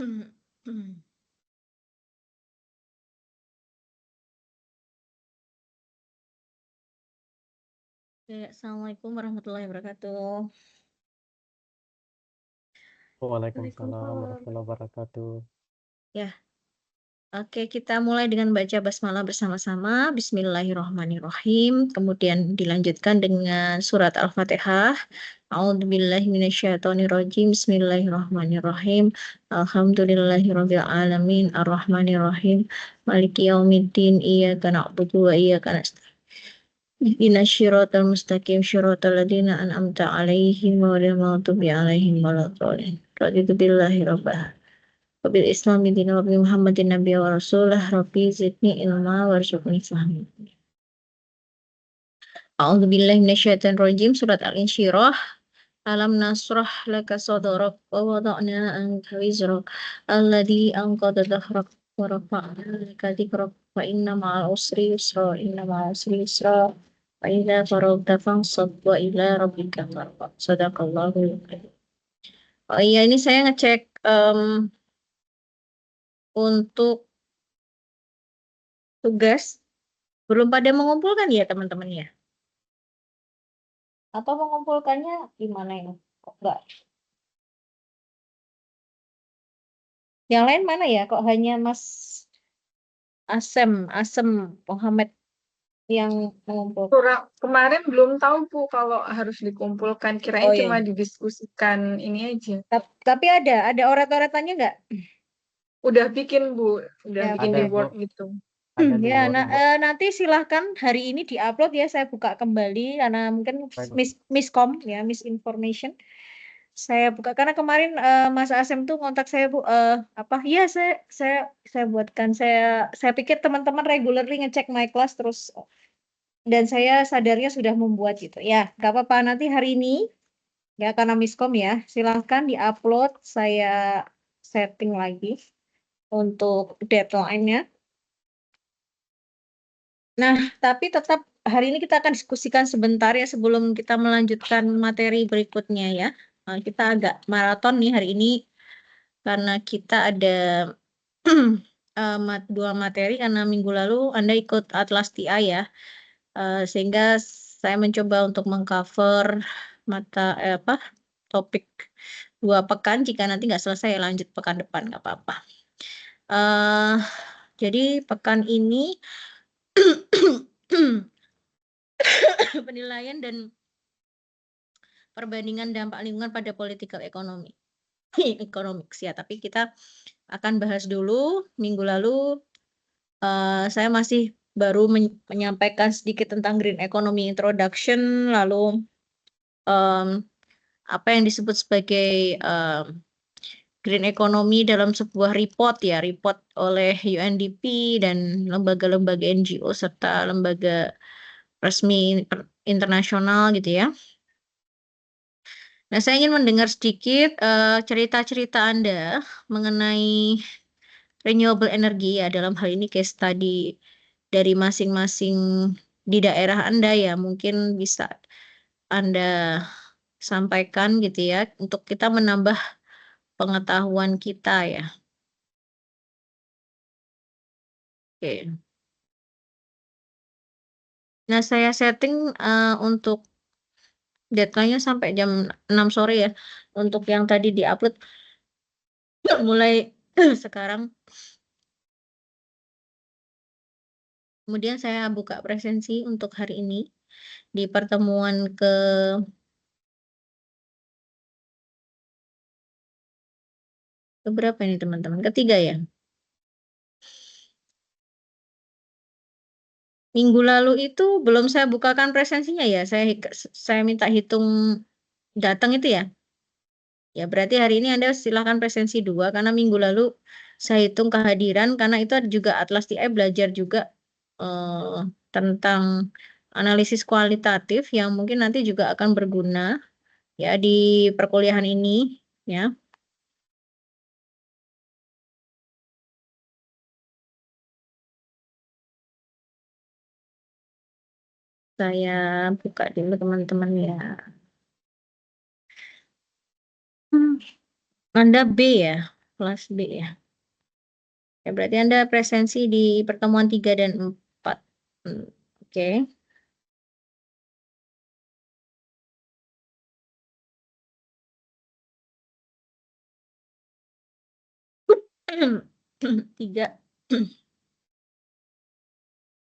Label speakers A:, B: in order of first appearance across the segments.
A: Oke, Assalamualaikum warahmatullahi wabarakatuh.
B: Waalaikumsalam
A: Waalaikumsalam.
B: warahmatullahi wabarakatuh.
A: Ya, oke kita mulai dengan baca basmalah bersama-sama. Bismillahirrahmanirrahim. Kemudian dilanjutkan dengan surat Al-Fatihah. A'udzubillahi minasyaitonirrajim. Bismillahirrahmanirrahim. Alhamdulillahirabbil alamin arrahmanirrahim. Maliki yaumiddin. Iyyaka na'budu wa iyyaka nasta'in. Ihdinas syiratal mustaqim syiratal ladzina an'amta 'alaihim ghairil maghdubi 'alaihim waladdallin. Raditu billahi rabbah. Wabil islami dina wa bi Muhammadin nabiyya wa rasulah rabbi zidni ilma warzuqni fahmi. A'udzu billahi minasyaitonir rajim surat Al-Insyirah. Alam nasrah laka sadrak wa wada'na anka wizrak alladzi anqadha dhahrak wa rafa'na laka dhikrak fa inna ma'al usri yusra inna ma'al usri yusra wa idza faragta fansab wa ila rabbika farghab. Shadaqallahul adzim. Oh iya, ini saya ngecek untuk tugas belum pada mengumpulkan ya teman-teman ya? Atau mengumpulkannya gimana ini? Kok enggak? Yang lain mana ya? Kok hanya Mas Asem Muhammad yang mengumpulkan?
C: Kemarin belum tahu Bu kalau harus dikumpulkan, kirain
A: Oh iya.
C: cuma didiskusikan ini aja.
A: Tapi ada oret-oretannya nggak?
C: Udah bikin Bu, udah
A: Ya,
C: bikin
B: Ada,
C: di
B: Bu.
C: Word gitu.
B: Ada di
A: Ya,
B: Word, Bu.
A: nanti silahkan hari ini diupload ya. Saya buka kembali karena mungkin
B: Baik,
A: miskom ya, misinformation. Saya buka karena kemarin Mas Asem tuh kontak saya Bu, apa? Iya saya buatkan. Saya pikir teman-teman regularly ngecek my class terus dan saya sadarnya sudah membuat gitu. Ya, nggak apa-apa nanti hari ini ya karena miskom ya. Silahkan diupload. Saya setting lagi untuk deadline-nya. Nah, tapi tetap hari ini kita akan diskusikan sebentar ya sebelum kita melanjutkan materi berikutnya ya. Kita agak maraton nih hari ini karena kita ada dua materi karena minggu lalu Anda ikut Atlas TI ya. Sehingga saya mencoba untuk mengcover topik 2 pekan. Jika nanti nggak selesai lanjut pekan depan nggak apa-apa. Jadi pekan ini penilaian dan perbandingan dampak lingkungan pada political economy. Economics ya, tapi kita akan bahas dulu. Minggu lalu saya masih baru menyampaikan sedikit tentang green economy introduction, lalu apa yang disebut sebagai green economy dalam sebuah report ya, report oleh UNDP dan lembaga-lembaga NGO serta lembaga resmi internasional gitu ya. Nah, saya ingin mendengar sedikit cerita-cerita Anda mengenai renewable energy ya, dalam hal ini case study dari masing-masing di daerah Anda ya, mungkin bisa Anda sampaikan gitu ya, untuk kita menambah pengetahuan kita ya. Oke. Nah, saya setting untuk deadline-nya sampai jam 6 sore ya, untuk yang tadi diupload mulai sekarang. Kemudian saya buka presensi untuk hari ini di pertemuan keberapa ini teman-teman? Ketiga ya. Minggu lalu itu belum saya bukakan presensinya ya. Saya minta hitung datang itu ya. Ya berarti hari ini Anda silakan presensi 2 karena minggu lalu saya hitung kehadiran karena itu ada juga Atlas TI belajar juga tentang analisis kualitatif yang mungkin nanti juga akan berguna ya di perkuliahan ini ya. Saya buka dulu teman-teman ya. Anda B ya. kelas B ya. Ya, berarti Anda presensi di pertemuan 3 dan 4. Oke.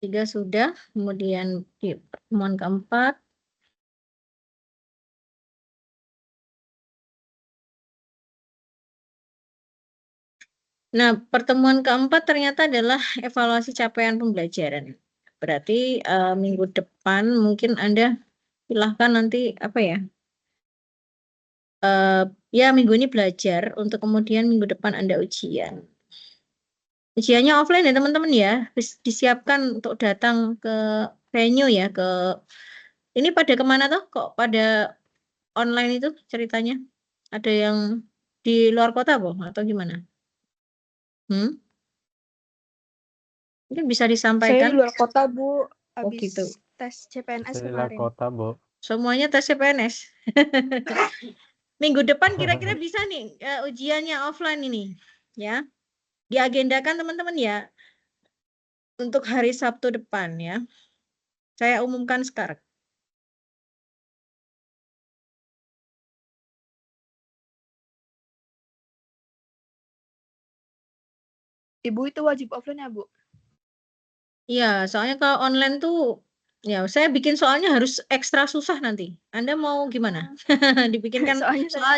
A: Tiga sudah, kemudian di pertemuan keempat. Nah, pertemuan keempat ternyata adalah evaluasi capaian pembelajaran. Berarti minggu depan mungkin Anda silahkan nanti apa ya? Ya minggu ini belajar untuk kemudian minggu depan Anda ujian. Ujiannya offline ya teman-teman ya. Disiapkan untuk datang ke venue ya. Ini pada kemana tuh? Kok pada online itu ceritanya? Ada yang di luar kota boh atau gimana? Mungkin bisa
D: Saya
A: disampaikan.
D: di luar kota, Bu.
A: Oh
D: Habis
A: gitu.
D: tes CPNS
B: Saya di luar
D: kemarin.
B: kota, Bu.
A: Semuanya tes CPNS. Minggu depan kira-kira bisa nih ujiannya offline ini. Ya. Diagendakan teman-teman ya. Untuk hari Sabtu depan ya. Saya umumkan sekarang.
D: Ibu itu wajib offline ya, Bu?
A: Iya, soalnya kalau online tuh ya saya bikin soalnya harus ekstra susah nanti. Anda mau gimana? Dibikinkan
D: Soalnya
A: soal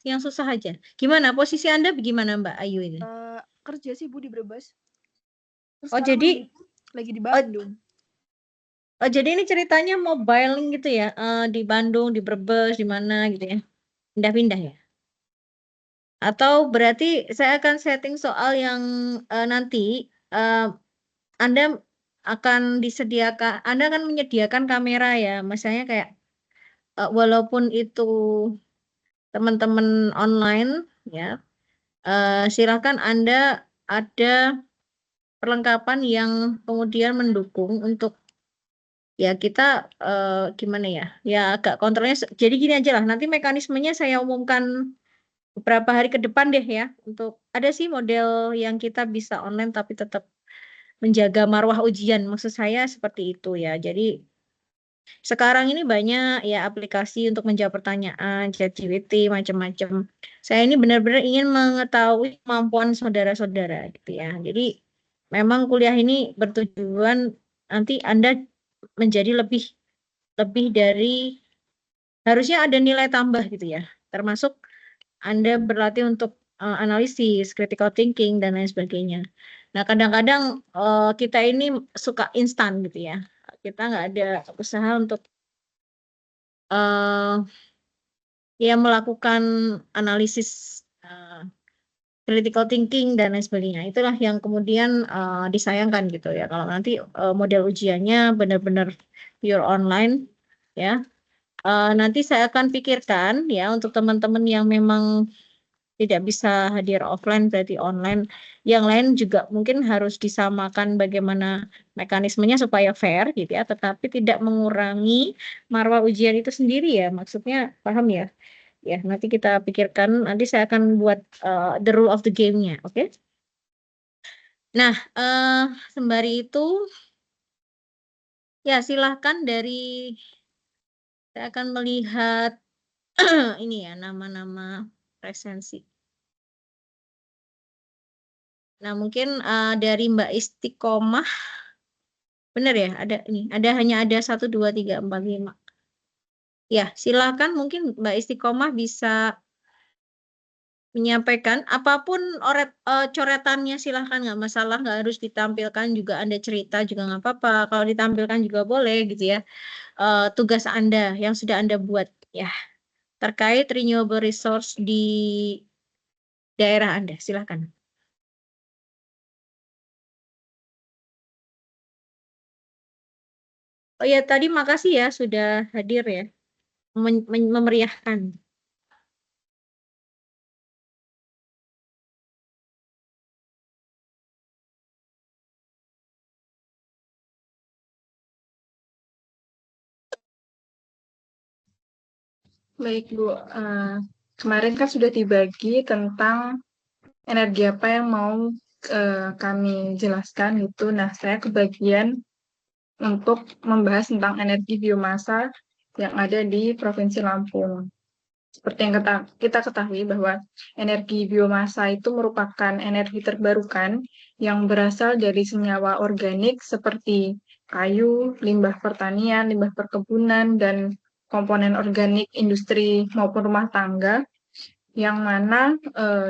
A: yang susah aja. Gimana posisi Anda bagaimana Mbak Ayu ini?
D: Kerja sih, Bu, di Brebes. Terus
A: Oh,
D: sekarang
A: jadi
D: lagi di Bandung.
A: Oh, jadi ini ceritanya mobile gitu ya, di Bandung, di Brebes, di mana gitu ya, pindah-pindah ya? Atau berarti saya akan setting soal yang nanti Anda akan Anda akan menyediakan kamera ya, misalnya kayak walaupun itu teman-teman online ya, silakan Anda ada perlengkapan yang kemudian mendukung untuk ya kita gimana ya agak kontrolnya jadi gini aja lah, nanti mekanismenya saya umumkan beberapa hari ke depan deh ya, untuk ada sih model yang kita bisa online tapi tetap menjaga marwah ujian, maksud saya seperti itu ya. Jadi sekarang ini banyak ya aplikasi untuk menjawab pertanyaan, ChatGPT macam-macam. Saya ini benar-benar ingin mengetahui kemampuan saudara-saudara gitu ya. Jadi memang kuliah ini bertujuan nanti Anda menjadi lebih dari harusnya ada nilai tambah gitu ya, termasuk Anda berlatih untuk analisis, critical thinking dan lain sebagainya. Nah, kadang-kadang kita ini suka instan gitu ya, kita nggak ada usaha untuk ya melakukan analisis critical thinking dan lain sebagainya. Itulah yang kemudian disayangkan gitu ya, kalau nanti model ujiannya benar-benar pure online ya. Nanti saya akan pikirkan ya untuk teman-teman yang memang tidak bisa hadir offline berarti online. Yang lain juga mungkin harus disamakan bagaimana mekanismenya supaya fair gitu ya, tetapi tidak mengurangi marwah ujian itu sendiri ya. Maksudnya paham ya? Ya, nanti kita pikirkan, nanti saya akan buat the rule of the game-nya, oke? Nah, sembari itu ya silahkan saya akan melihat ini ya nama-nama presensi. Nah, mungkin dari Mbak Istiqomah, benar ya? Hanya ada 1, 2, 3, 4, 5. Ya, silakan mungkin Mbak Istiqomah bisa menyampaikan apapun coretannya, silahkan, nggak masalah, nggak harus ditampilkan juga, Anda cerita juga nggak apa-apa. Kalau ditampilkan juga boleh gitu ya. Tugas Anda yang sudah Anda buat ya terkait renewable resource di daerah Anda, silahkan. Oh ya, tadi makasih ya sudah hadir ya, memeriahkan.
C: Baik, Bu. Kemarin kan sudah dibagi tentang energi apa yang mau kami jelaskan gitu. Nah, saya kebagian untuk membahas tentang energi biomasa yang ada di Provinsi Lampung. Seperti yang kita ketahui bahwa energi biomasa itu merupakan energi terbarukan yang berasal dari senyawa organik seperti kayu, limbah pertanian, limbah perkebunan, dan komponen organik industri maupun rumah tangga yang mana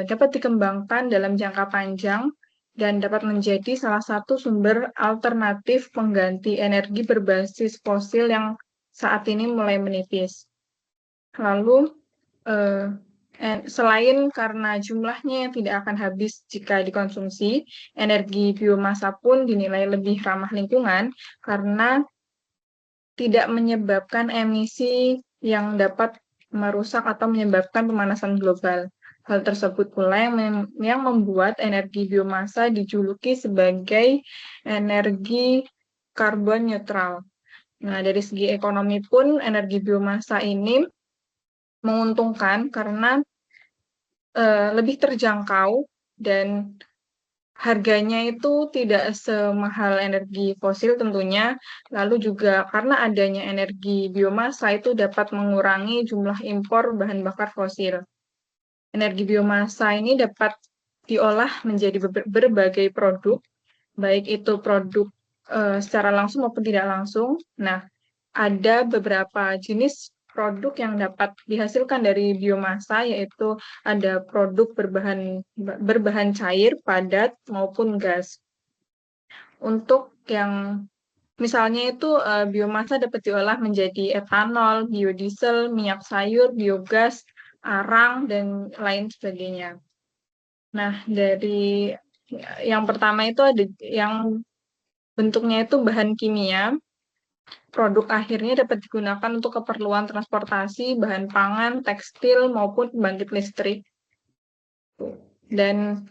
C: dapat dikembangkan dalam jangka panjang dan dapat menjadi salah satu sumber alternatif pengganti energi berbasis fosil yang saat ini mulai menipis. Lalu, selain karena jumlahnya yang tidak akan habis jika dikonsumsi, energi biomasa pun dinilai lebih ramah lingkungan karena tidak menyebabkan emisi yang dapat merusak atau menyebabkan pemanasan global. Hal tersebut pula yang membuat energi biomasa dijuluki sebagai energi karbon netral. Nah, dari segi ekonomi pun energi biomasa ini menguntungkan karena lebih terjangkau dan harganya itu tidak semahal energi fosil tentunya, lalu juga karena adanya energi biomasa itu dapat mengurangi jumlah impor bahan bakar fosil. Energi biomasa ini dapat diolah menjadi berbagai produk, baik itu produk secara langsung maupun tidak langsung. Nah, ada beberapa jenis produk yang dapat dihasilkan dari biomasa, yaitu ada produk berbahan cair, padat, maupun gas. Untuk yang misalnya itu biomasa dapat diolah menjadi etanol, biodiesel, minyak sayur, biogas, arang, dan lain sebagainya. Nah, dari yang pertama itu ada yang bentuknya itu bahan kimia. Produk akhirnya dapat digunakan untuk keperluan transportasi, bahan pangan, tekstil, maupun pembangkit listrik. Dan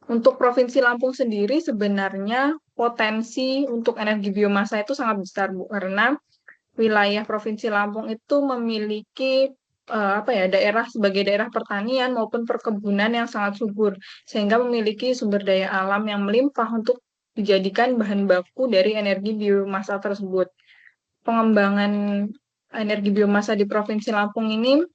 C: untuk Provinsi Lampung sendiri sebenarnya potensi untuk energi biomasa itu sangat besar, Bu, karena wilayah Provinsi Lampung itu memiliki daerah sebagai daerah pertanian maupun perkebunan yang sangat subur, sehingga memiliki sumber daya alam yang melimpah untuk dijadikan bahan baku dari energi biomasa tersebut. Pengembangan energi biomasa di Provinsi Lampung ini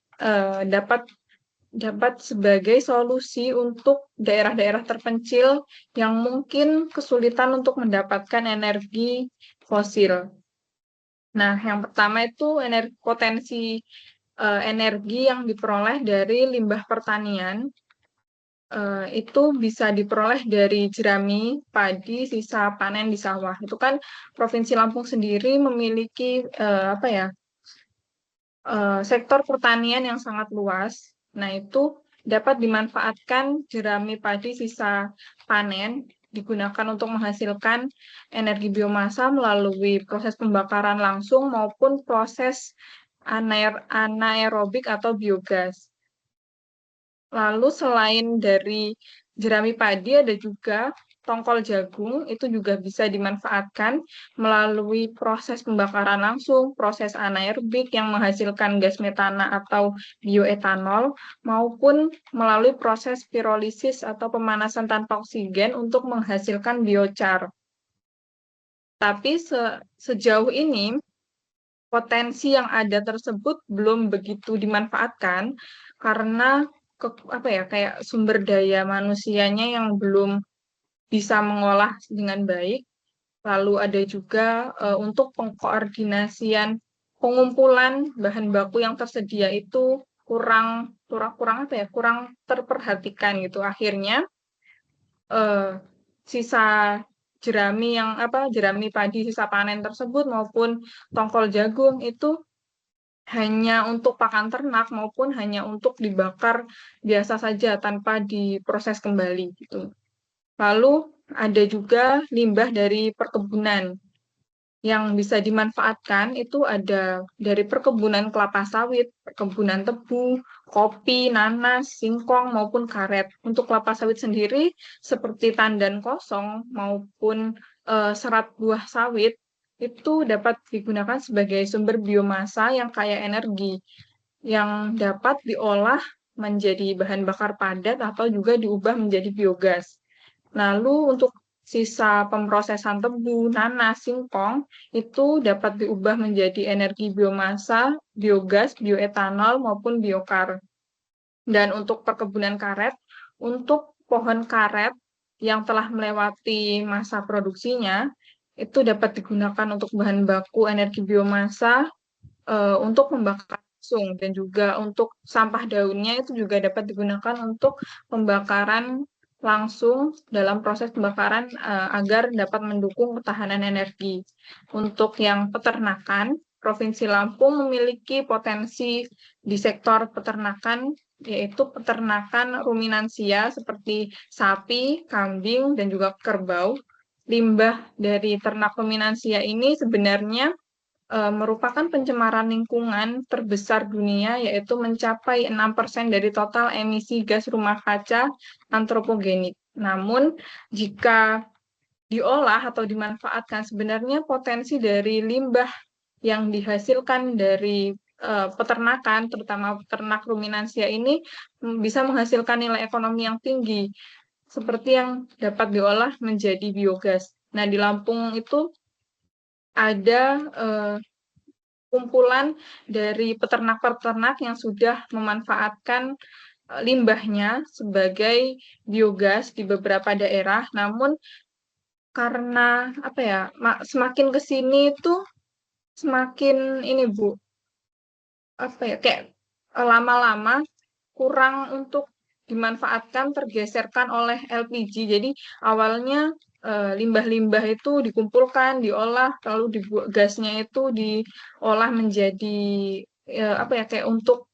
C: dapat sebagai solusi untuk daerah-daerah terpencil yang mungkin kesulitan untuk mendapatkan energi fosil. Nah, yang pertama itu potensi energi yang diperoleh dari limbah pertanian. Itu bisa diperoleh dari jerami padi sisa panen di sawah. Itu kan Provinsi Lampung sendiri memiliki sektor pertanian yang sangat luas. Nah, itu dapat dimanfaatkan jerami padi sisa panen digunakan untuk menghasilkan energi biomasa melalui proses pembakaran langsung maupun proses anaerobik atau biogas. Lalu selain dari jerami padi ada juga tongkol jagung, itu juga bisa dimanfaatkan melalui proses pembakaran langsung, proses anaerobik yang menghasilkan gas metana atau bioetanol, maupun melalui proses pirolisis atau pemanasan tanpa oksigen untuk menghasilkan biochar. Tapi sejauh ini potensi yang ada tersebut belum begitu dimanfaatkan karena kayak sumber daya manusianya yang belum bisa mengolah dengan baik. Lalu ada juga untuk pengkoordinasian pengumpulan bahan baku yang tersedia itu kurang terperhatikan gitu. Akhirnya sisa jerami padi sisa panen tersebut maupun tongkol jagung itu hanya untuk pakan ternak maupun hanya untuk dibakar biasa saja tanpa diproses kembali gitu. Lalu ada juga limbah dari perkebunan yang bisa dimanfaatkan itu ada dari perkebunan kelapa sawit, perkebunan tebu, kopi, nanas, singkong maupun karet. Untuk kelapa sawit sendiri seperti tandan kosong maupun serat buah sawit itu dapat digunakan sebagai sumber biomasa yang kaya energi yang dapat diolah menjadi bahan bakar padat atau juga diubah menjadi biogas. Lalu untuk sisa pemrosesan tebu, nanas, singkong itu dapat diubah menjadi energi biomasa, biogas, bioetanol maupun biokar. Dan untuk perkebunan karet, untuk pohon karet yang telah melewati masa produksinya, itu dapat digunakan untuk bahan baku energi biomasa untuk membakar langsung, dan juga untuk sampah daunnya itu juga dapat digunakan untuk pembakaran langsung dalam proses pembakaran agar dapat mendukung ketahanan energi. Untuk yang peternakan, Provinsi Lampung memiliki potensi di sektor peternakan, yaitu peternakan ruminansia seperti sapi, kambing, dan juga kerbau. Limbah dari ternak ruminansia ini sebenarnya merupakan pencemaran lingkungan terbesar dunia, yaitu mencapai 6% dari total emisi gas rumah kaca antropogenik. Namun, jika diolah atau dimanfaatkan, sebenarnya potensi dari limbah yang dihasilkan dari peternakan, terutama peternak ruminansia ini, bisa menghasilkan nilai ekonomi yang tinggi, seperti yang dapat diolah menjadi biogas. Nah, di Lampung itu ada kumpulan dari peternak-peternak yang sudah memanfaatkan limbahnya sebagai biogas di beberapa daerah. Namun karena apa ya, semakin ke sini itu semakin ini Bu, apa ya, kayak lama-lama kurang untuk dimanfaatkan, tergeserkan oleh LPG. Jadi awalnya limbah-limbah itu dikumpulkan, diolah, lalu gasnya itu diolah menjadi apa ya, kayak untuk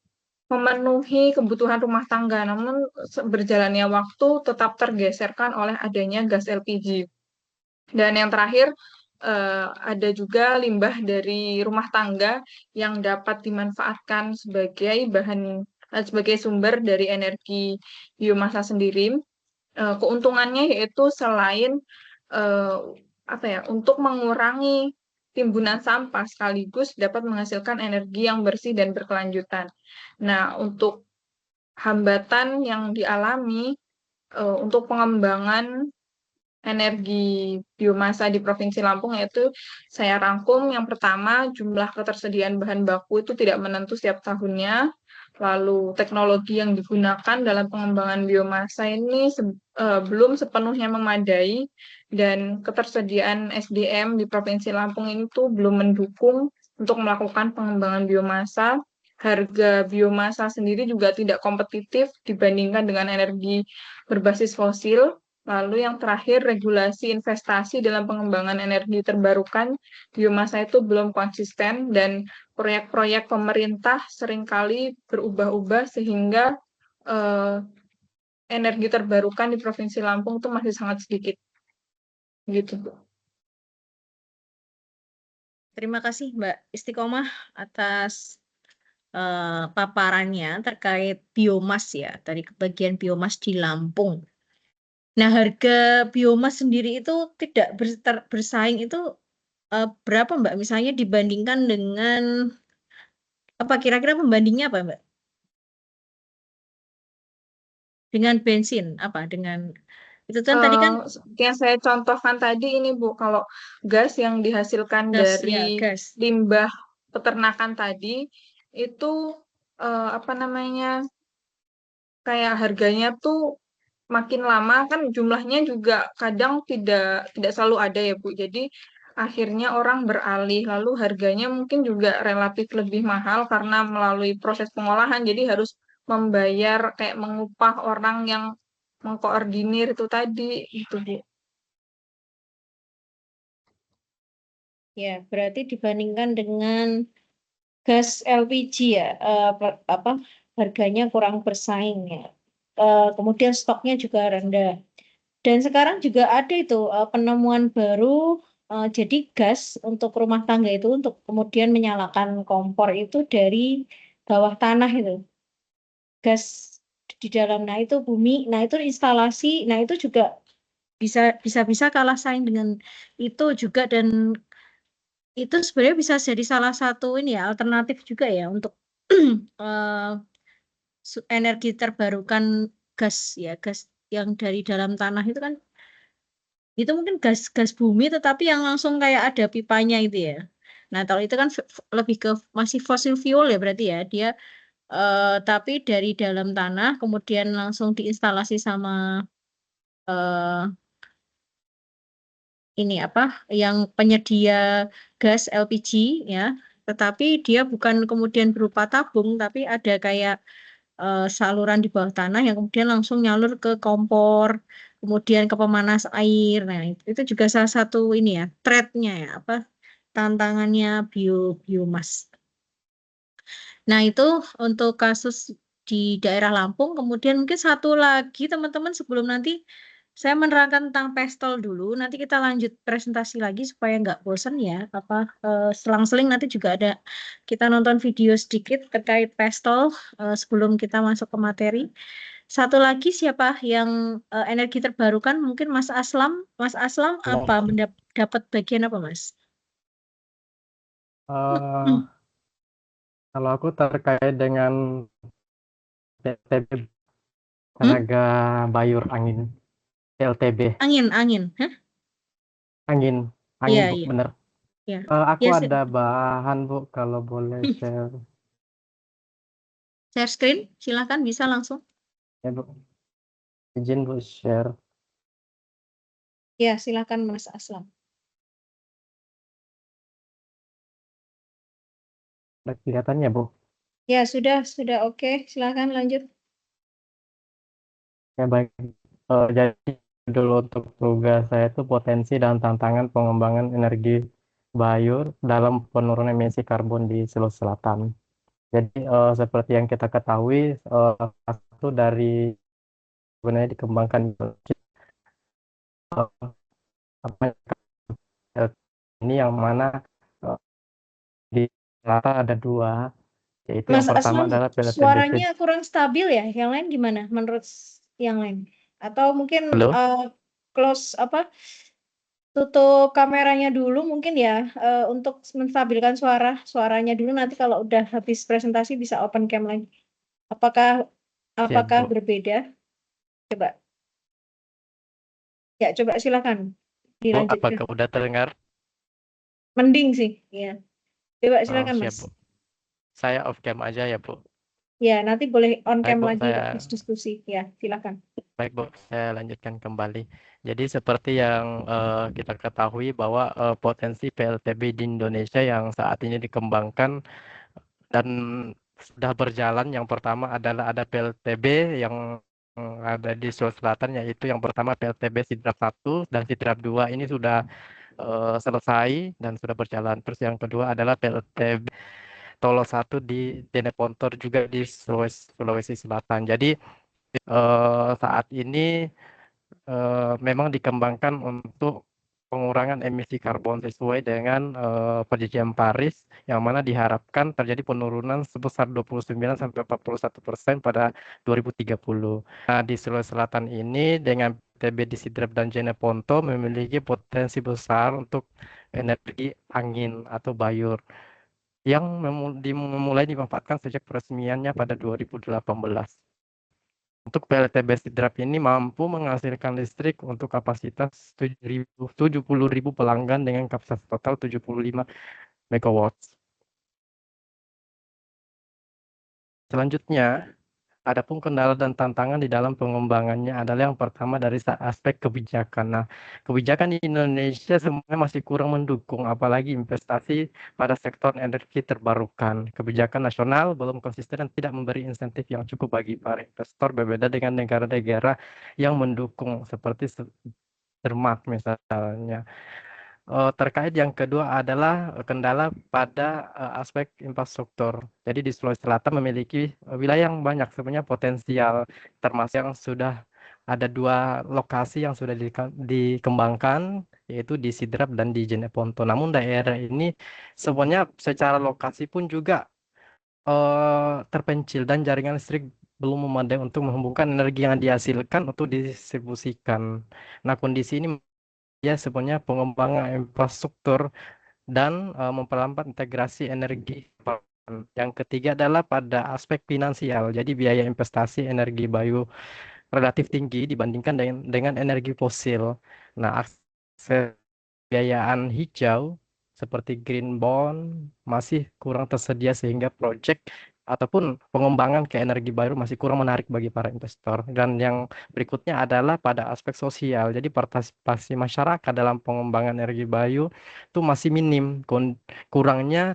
C: memenuhi kebutuhan rumah tangga. Namun berjalannya waktu tetap tergeserkan oleh adanya gas LPG. Dan yang terakhir ada juga limbah dari rumah tangga yang dapat dimanfaatkan sebagai sebagai sumber dari energi biomasa sendiri. Keuntungannya yaitu selain apa ya, untuk mengurangi timbunan sampah sekaligus dapat menghasilkan energi yang bersih dan berkelanjutan. Nah, untuk hambatan yang dialami untuk pengembangan energi biomasa di Provinsi Lampung, yaitu saya rangkum. Yang pertama, jumlah ketersediaan bahan baku itu tidak menentu setiap tahunnya. Lalu teknologi yang digunakan dalam pengembangan biomasa ini belum sepenuhnya memadai, dan ketersediaan SDM di Provinsi Lampung ini tuh belum mendukung untuk melakukan pengembangan biomasa. Harga biomasa sendiri juga tidak kompetitif dibandingkan dengan energi berbasis fosil. Lalu yang terakhir, regulasi investasi dalam pengembangan energi terbarukan biomasa itu belum konsisten, dan proyek-proyek pemerintah seringkali berubah-ubah sehingga energi terbarukan di Provinsi Lampung itu masih sangat sedikit. Gitu, Bu.
A: Terima kasih Mbak Istiqomah atas paparannya terkait biomas ya, dari bagian biomas di Lampung. Nah, harga biomas sendiri itu tidak bersaing itu berapa Mbak? Misalnya dibandingkan dengan apa, kira-kira pembandingnya apa Mbak? Dengan bensin apa? Dengan itu kan tadi kan
C: yang saya contohkan tadi ini Bu, kalau gas yang dihasilkan
A: gas ya,
C: dari
A: gas.
C: limbah peternakan tadi itu apa namanya, kayak harganya tuh makin lama kan jumlahnya juga kadang tidak selalu ada ya Bu. Jadi akhirnya orang beralih, lalu harganya mungkin juga relatif lebih mahal karena melalui proses pengolahan. Jadi harus membayar, kayak mengupah orang yang mengkoordinir itu tadi gitu Bu.
A: Ya, berarti dibandingkan dengan gas LPG ya, apa harganya kurang bersaing ya. Kemudian stoknya juga rendah. Dan sekarang juga ada itu penemuan baru, jadi gas untuk rumah tangga itu untuk kemudian menyalakan kompor itu dari bawah tanah itu. Gas di dalam, nah itu bumi, nah itu instalasi, nah itu juga bisa kalah saing dengan itu juga, dan itu sebenarnya bisa jadi salah satu ini ya, alternatif juga ya untuk energi terbarukan gas ya, gas yang dari dalam tanah itu kan itu mungkin gas bumi tetapi yang langsung kayak ada pipanya itu ya. Nah, kalau itu kan lebih ke masih fossil fuel ya berarti ya. Dia tapi dari dalam tanah kemudian langsung diinstalasi sama eh, ini apa yang penyedia gas LPG ya. Tetapi dia bukan kemudian berupa tabung tapi ada kayak saluran di bawah tanah yang kemudian langsung nyalur ke kompor, kemudian ke pemanas air. Nah, itu juga salah satu ini ya, threat-nya ya, apa tantangannya biomas. Nah, itu untuk kasus di daerah Lampung. Kemudian mungkin satu lagi teman-teman sebelum nanti saya menerangkan tentang pestol dulu. Nanti kita lanjut presentasi lagi supaya nggak bosan ya. Apa selang-seling nanti juga ada kita nonton video sedikit terkait pestol sebelum kita masuk ke materi. Satu lagi siapa yang energi terbarukan? Mungkin Mas Aslam. Mas Aslam apa dapat bagian apa Mas?
B: Kalau aku terkait dengan PLTB, tenaga bayur angin, PLTB,
A: Angin. Hah?
B: angin
A: Iya,
B: Bu,
A: iya.
B: bener.
A: Ya.
B: Aku
A: Ya,
B: ada bahan Bu, kalau boleh share.
A: Share screen, silakan bisa langsung.
B: Ya Bu, izin Bu share.
A: Ya, silakan Mas Aslam.
B: Udah kelihatannya Bu.
A: Ya, sudah oke. Silakan lanjut.
B: Ya baik. Jadi dulu untuk tugas saya itu potensi dan tantangan pengembangan energi bayur dalam penurunan emisi karbon di Sulawesi Selatan. Jadi seperti yang kita ketahui, satu dari sebenarnya dikembangkan eh, apa ini yang mana eh, di rata ada dua, yaitu yang
A: Mas
B: pertama
A: Aslam,
B: adalah PLTBC.
A: suaranya kurang stabil ya. Yang lain gimana menurut yang lain? Atau mungkin
B: Halo,
A: close apa? Tutup kameranya dulu mungkin ya untuk menstabilkan suaranya dulu. Nanti kalau udah habis presentasi bisa open cam lagi. Apakah
B: siap Bu.
A: berbeda? Coba. Ya, coba silakan
B: Bu,
A: dilanjutkan.
B: apakah udah terdengar?
A: Mending sih, ya. Coba
B: Oh,
A: silakan
B: siap
A: Mas.
B: Bu. Saya off cam aja ya Bu.
A: Ya, nanti boleh on
B: Baik
A: cam
B: Bu,
A: lagi
B: saya
A: habis diskusi. Ya, silakan.
B: Baik Bu, saya lanjutkan kembali. Jadi seperti yang kita ketahui bahwa potensi PLTB di Indonesia yang saat ini dikembangkan dan sudah berjalan, yang pertama adalah ada PLTB yang ada di Sulawesi Selatan, yaitu yang pertama PLTB Sidrap 1 dan Sidrap 2 ini sudah selesai dan sudah berjalan. Terus yang kedua adalah PLTB Tolo 1 di Jenepontor juga di Sulawesi Selatan. Jadi saat ini memang dikembangkan untuk pengurangan emisi karbon sesuai dengan perjanjian Paris, yang mana diharapkan terjadi penurunan sebesar 29-41% pada 2030. Nah, di Sulawesi Selatan ini dengan TB di Sidrap dan Jeneponto memiliki potensi besar untuk energi angin atau bayur yang memulai dimanfaatkan sejak peresmiannya pada 2018. Untuk PLTB Sidrap ini mampu menghasilkan listrik untuk kapasitas 70.000 pelanggan dengan kapasitas total 75 MW. Selanjutnya, adapun kendala dan tantangan di dalam pengembangannya adalah yang pertama dari aspek kebijakan. Nah, kebijakan di Indonesia sebenarnya masih kurang mendukung, apalagi investasi pada sektor energi terbarukan. Kebijakan nasional belum konsisten dan tidak memberi insentif yang cukup bagi para investor, berbeda dengan negara-negara yang mendukung seperti Denmark misalnya. Terkait yang kedua adalah kendala pada aspek infrastruktur. Jadi di Sulawesi Selatan memiliki wilayah yang banyak sebenarnya potensial, termasuk yang sudah ada dua lokasi yang sudah dikembangkan, yaitu di Sidrap dan di Jeneponto. Namun daerah ini sebenarnya secara lokasi pun juga terpencil dan jaringan listrik belum memadai untuk menghubungkan energi yang dihasilkan untuk didistribusikan. Nah, kondisi ini ya sebenarnya pengembangan infrastruktur dan memperlambat integrasi energi Yang ketiga adalah pada aspek finansial. Jadi biaya investasi energi bayu relatif tinggi dibandingkan dengan energi fosil. Nah, akses pembiayaan hijau seperti green bond masih kurang tersedia sehingga proyek ataupun pengembangan ke energi baru masih kurang menarik bagi para investor. Dan yang berikutnya adalah pada aspek sosial. Jadi partisipasi masyarakat dalam pengembangan energi baru itu masih minim.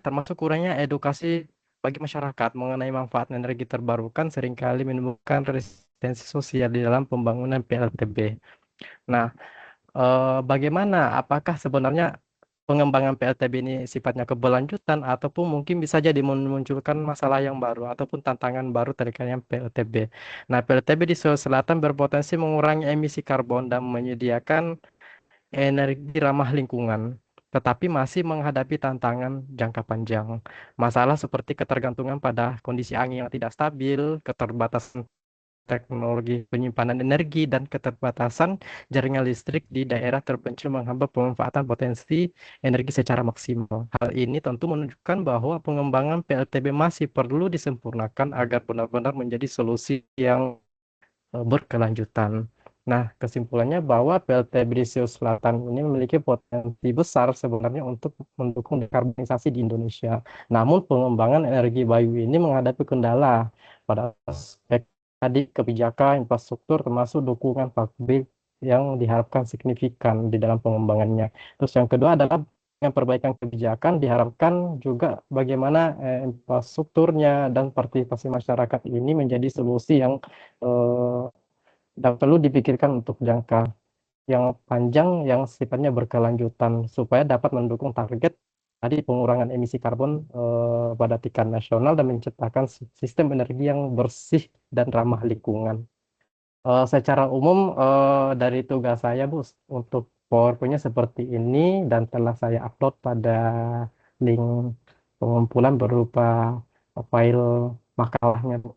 B: Termasuk kurangnya edukasi bagi masyarakat mengenai manfaat energi terbarukan seringkali menimbulkan resistensi sosial di dalam pembangunan PLTB. Nah, bagaimana? Apakah sebenarnya pengembangan PLTB ini sifatnya keberlanjutan ataupun mungkin bisa jadi memunculkan masalah yang baru ataupun tantangan baru terkait dengan PLTB. Nah, PLTB di Sulawesi Selatan berpotensi mengurangi emisi karbon dan menyediakan energi ramah lingkungan, tetapi masih menghadapi tantangan jangka panjang. Masalah seperti ketergantungan pada kondisi angin yang tidak stabil, keterbatasan teknologi penyimpanan energi, dan keterbatasan jaringan listrik di daerah terpencil menghambat pemanfaatan potensi energi secara maksimal. Hal ini tentu menunjukkan bahwa pengembangan PLTB masih perlu disempurnakan agar benar-benar menjadi solusi yang berkelanjutan. Nah, kesimpulannya bahwa PLTB di Sulawesi Selatan ini memiliki potensi besar sebenarnya untuk mendukung dekarbonisasi di Indonesia. Namun, pengembangan energi bayu ini menghadapi kendala pada aspek tadi kebijakan, infrastruktur, termasuk dukungan publik yang diharapkan signifikan di dalam pengembangannya. Terus yang kedua adalah dengan perbaikan kebijakan diharapkan juga bagaimana infrastrukturnya dan partisipasi masyarakat ini menjadi solusi yang eh, dan perlu dipikirkan untuk jangka yang panjang yang sifatnya berkelanjutan supaya dapat mendukung target tadi pengurangan emisi karbon pada tingkat nasional dan menciptakan sistem energi yang bersih dan ramah lingkungan. Secara umum dari tugas saya Bu untuk PowerPoint-nya seperti ini dan telah saya upload pada link pengumpulan berupa file makalahnya Bu.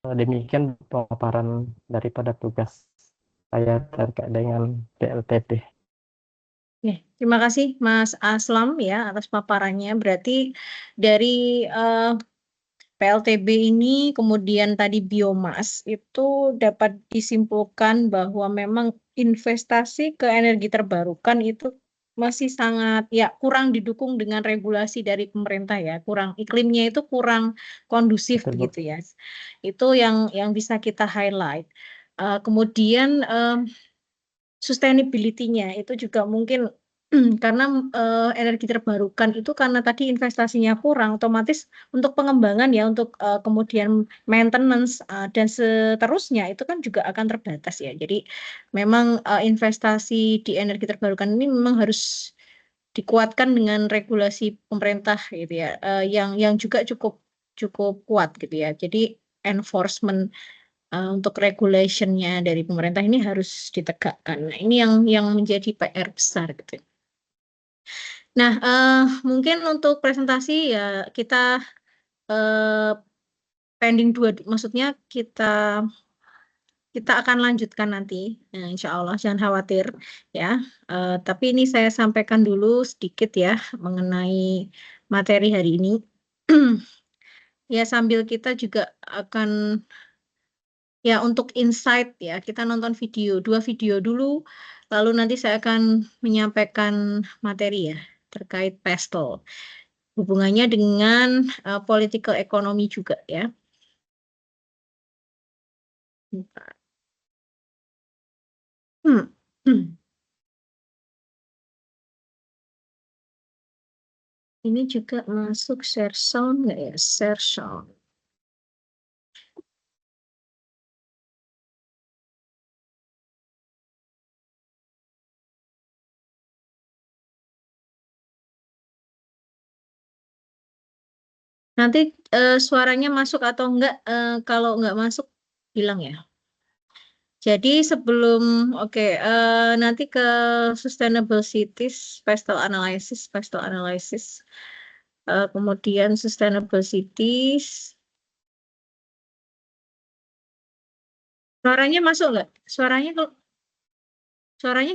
B: Demikian pemaparan daripada tugas saya terkait dengan PLTP.
A: Oke, terima kasih Mas Aslam ya atas paparannya. Berarti dari PLTB ini kemudian tadi biomas itu dapat disimpulkan bahwa memang investasi ke energi terbarukan itu masih sangat ya kurang didukung dengan regulasi dari pemerintah ya, kurang iklimnya itu kurang kondusif
B: Betul, Bu.
A: begitu ya. Itu yang bisa kita highlight. Kemudian sustainability-nya itu juga mungkin karena energi terbarukan itu karena tadi investasinya kurang, otomatis untuk pengembangan ya, untuk kemudian maintenance dan seterusnya itu kan juga akan terbatas ya. Jadi memang investasi di energi terbarukan ini memang harus dikuatkan dengan regulasi pemerintah gitu ya, yang juga cukup cukup kuat gitu ya. Jadi enforcement untuk regulationnya dari pemerintah ini harus ditegakkan. Nah, ini yang menjadi PR besar gitu. Nah, mungkin untuk presentasi ya kita pending dua, maksudnya kita akan lanjutkan nanti, insya Allah jangan khawatir ya. Tapi ini saya sampaikan dulu sedikit ya mengenai materi hari ini. Ya sambil kita juga akan ya untuk insight ya, kita nonton dua video dulu, lalu nanti saya akan menyampaikan materi ya terkait PESTEL. Hubungannya dengan political economy juga ya. Bentar. Hmm. Ini juga masuk share sound nggak ya? Share sound. Nanti suaranya masuk atau enggak, kalau enggak masuk bilang ya. Jadi sebelum nanti ke sustainable cities, pastel analysis, kemudian sustainable cities. Suaranya masuk nggak? Suaranya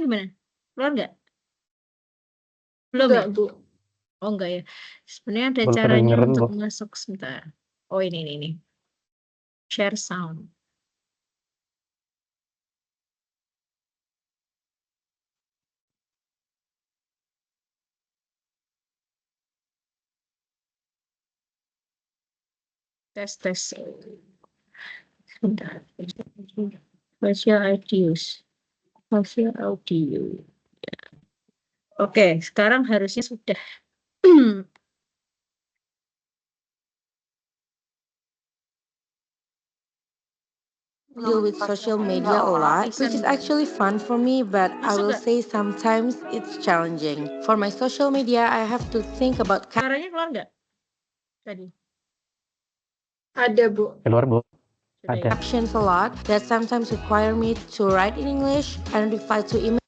A: gimana? Keluar nggak? Belum
C: Enggak,
A: ya?
C: Bu.
A: Oh enggak ya. Sebenarnya ada
B: Belum
A: caranya
B: kedengeran,
A: untuk
B: Bu.
A: masuk sebentar. Oh ini. Share sound. Tes. Sebentar. Facial audio. Oke, sekarang harusnya sudah.
E: Deal with social media a lot, which is actually fun for me, but I will say sometimes it's challenging. For my social media, I have to think about
A: Suaranya keluar nggak tadi?
C: Ada, Bu.
B: Keluar, Bu.
A: Sudah ya?
B: Ada.
E: captions a lot that sometimes require me to write in English and reply to email.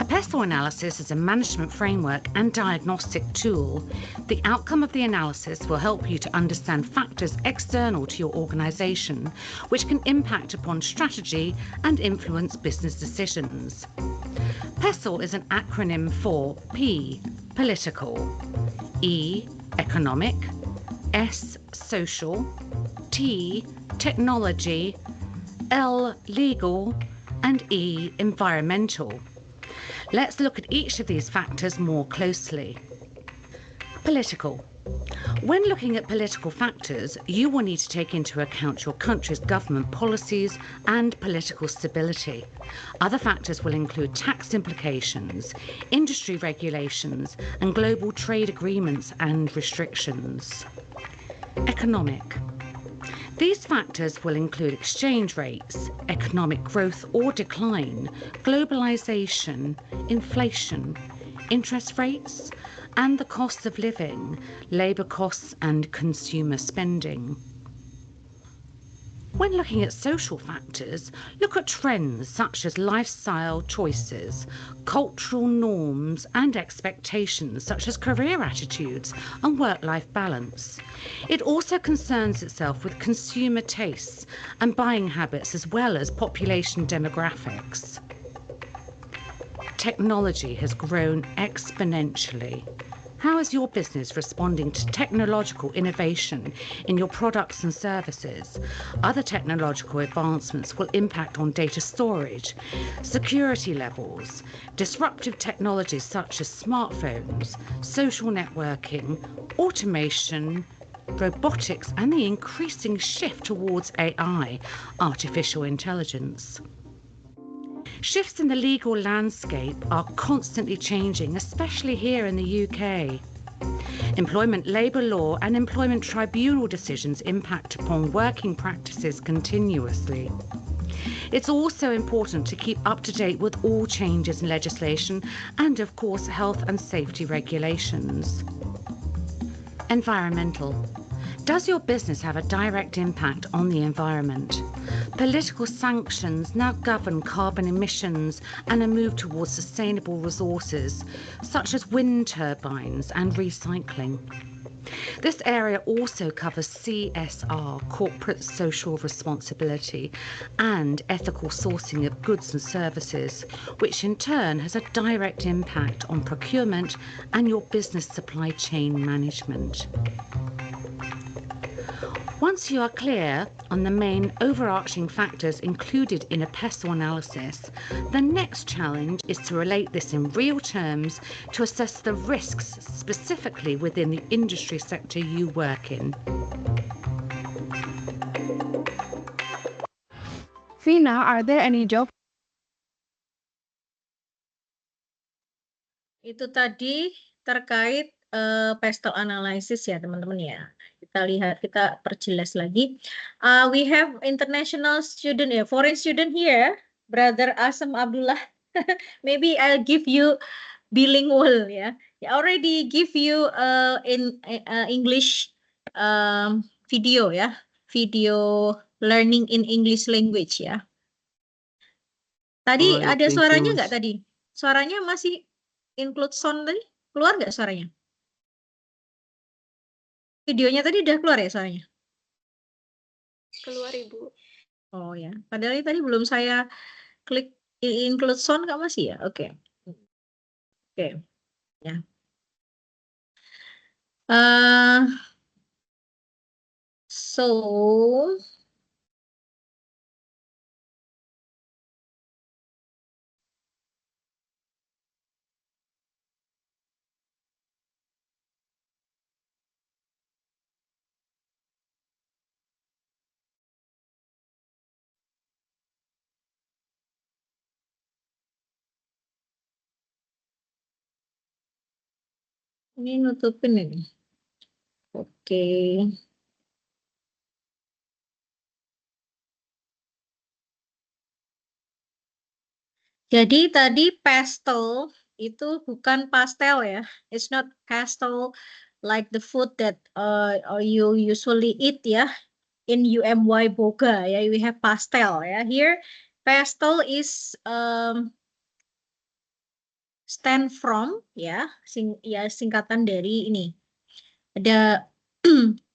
F: PESTLE analysis is a management framework and diagnostic tool. The outcome of the analysis will help you to understand factors external to your organisation, which can impact upon strategy and influence business decisions. PESTLE is an acronym for P, political, E, economic, S, social, T, technology, L, legal, and E, environmental. Let's look at each of these factors more closely. Political. When looking at political factors, you will need to take into account your country's government policies and political stability. Other factors will include tax implications, industry regulations, and global trade agreements and restrictions. Economic. These factors will include exchange rates, economic growth or decline, globalization, inflation, interest rates, and the cost of living, labour costs and consumer spending. When looking at social factors, look at trends such as lifestyle choices, cultural norms and expectations such as career attitudes and work-life balance. It also concerns itself with consumer tastes and buying habits as well as population demographics. Technology has grown exponentially. How is your business responding to technological innovation in your products and services? Other technological advancements will impact on data storage, security levels, disruptive technologies such as smartphones, social networking, automation, robotics, and the increasing shift towards AI, artificial intelligence. Shifts in the legal landscape are constantly changing, especially here in the UK. Employment labour law and employment tribunal decisions impact upon working practices continuously. It's also important to keep up to date with all changes in legislation and, of course, health and safety regulations. Environmental. Does your business have a direct impact on the environment? Political sanctions now govern carbon emissions and a move towards sustainable resources, such as wind turbines and recycling. This area also covers CSR, corporate social responsibility, and ethical sourcing of goods and services, which in turn has a direct impact on procurement and your business supply chain management. Once you are clear on the main overarching factors included in a PESTLE analysis, the next challenge is to relate this in real terms to assess the risks specifically within the industry sector you work in.
G: Vina, are there any jobs?
A: Itu tadi terkait PESTLE analysis ya teman-teman ya. Kita lihat, kita perjelas lagi. We have international student, foreign student here, Brother Asam Abdullah. Maybe I'll give you bilingual ya. I already give you in English video ya, video learning in English language ya. Tadi
B: Alright,
A: ada
B: thank
A: suaranya
B: you.
A: nggak tadi? Suaranya masih include sound tadi? Keluar nggak suaranya? Videonya tadi udah keluar ya suaranya?
D: Keluar, Ibu.
A: Oh ya, padahal tadi belum saya klik include sound nggak masih ya? Oke. Oke. Ya. So ini nutupin ini. Oke. Jadi tadi pastel itu bukan pastel ya. It's not pastel like the food that you usually eat ya. In UMY Boga ya, we have pastel ya. Here pastel is stand from ya, singkatan dari ini. Ada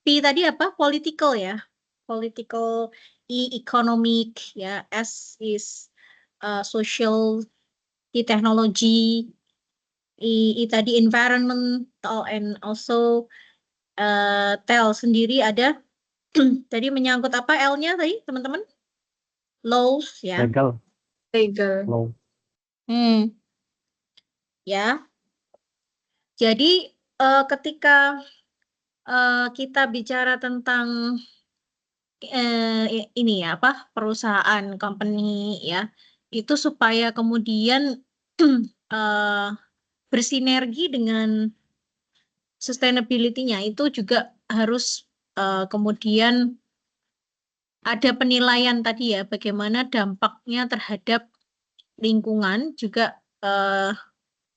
A: P tadi apa? Political ya. Political, E economic ya, S is social, T technology, I tadi environmental, and also tel sendiri ada tadi menyangkut apa L-nya tadi teman-teman? Laws ya.
B: Legal. Law.
A: Ya. Jadi ketika kita bicara tentang ini ya apa perusahaan company ya, itu supaya kemudian bersinergi dengan sustainability-nya itu juga harus kemudian ada penilaian tadi ya, bagaimana dampaknya terhadap lingkungan juga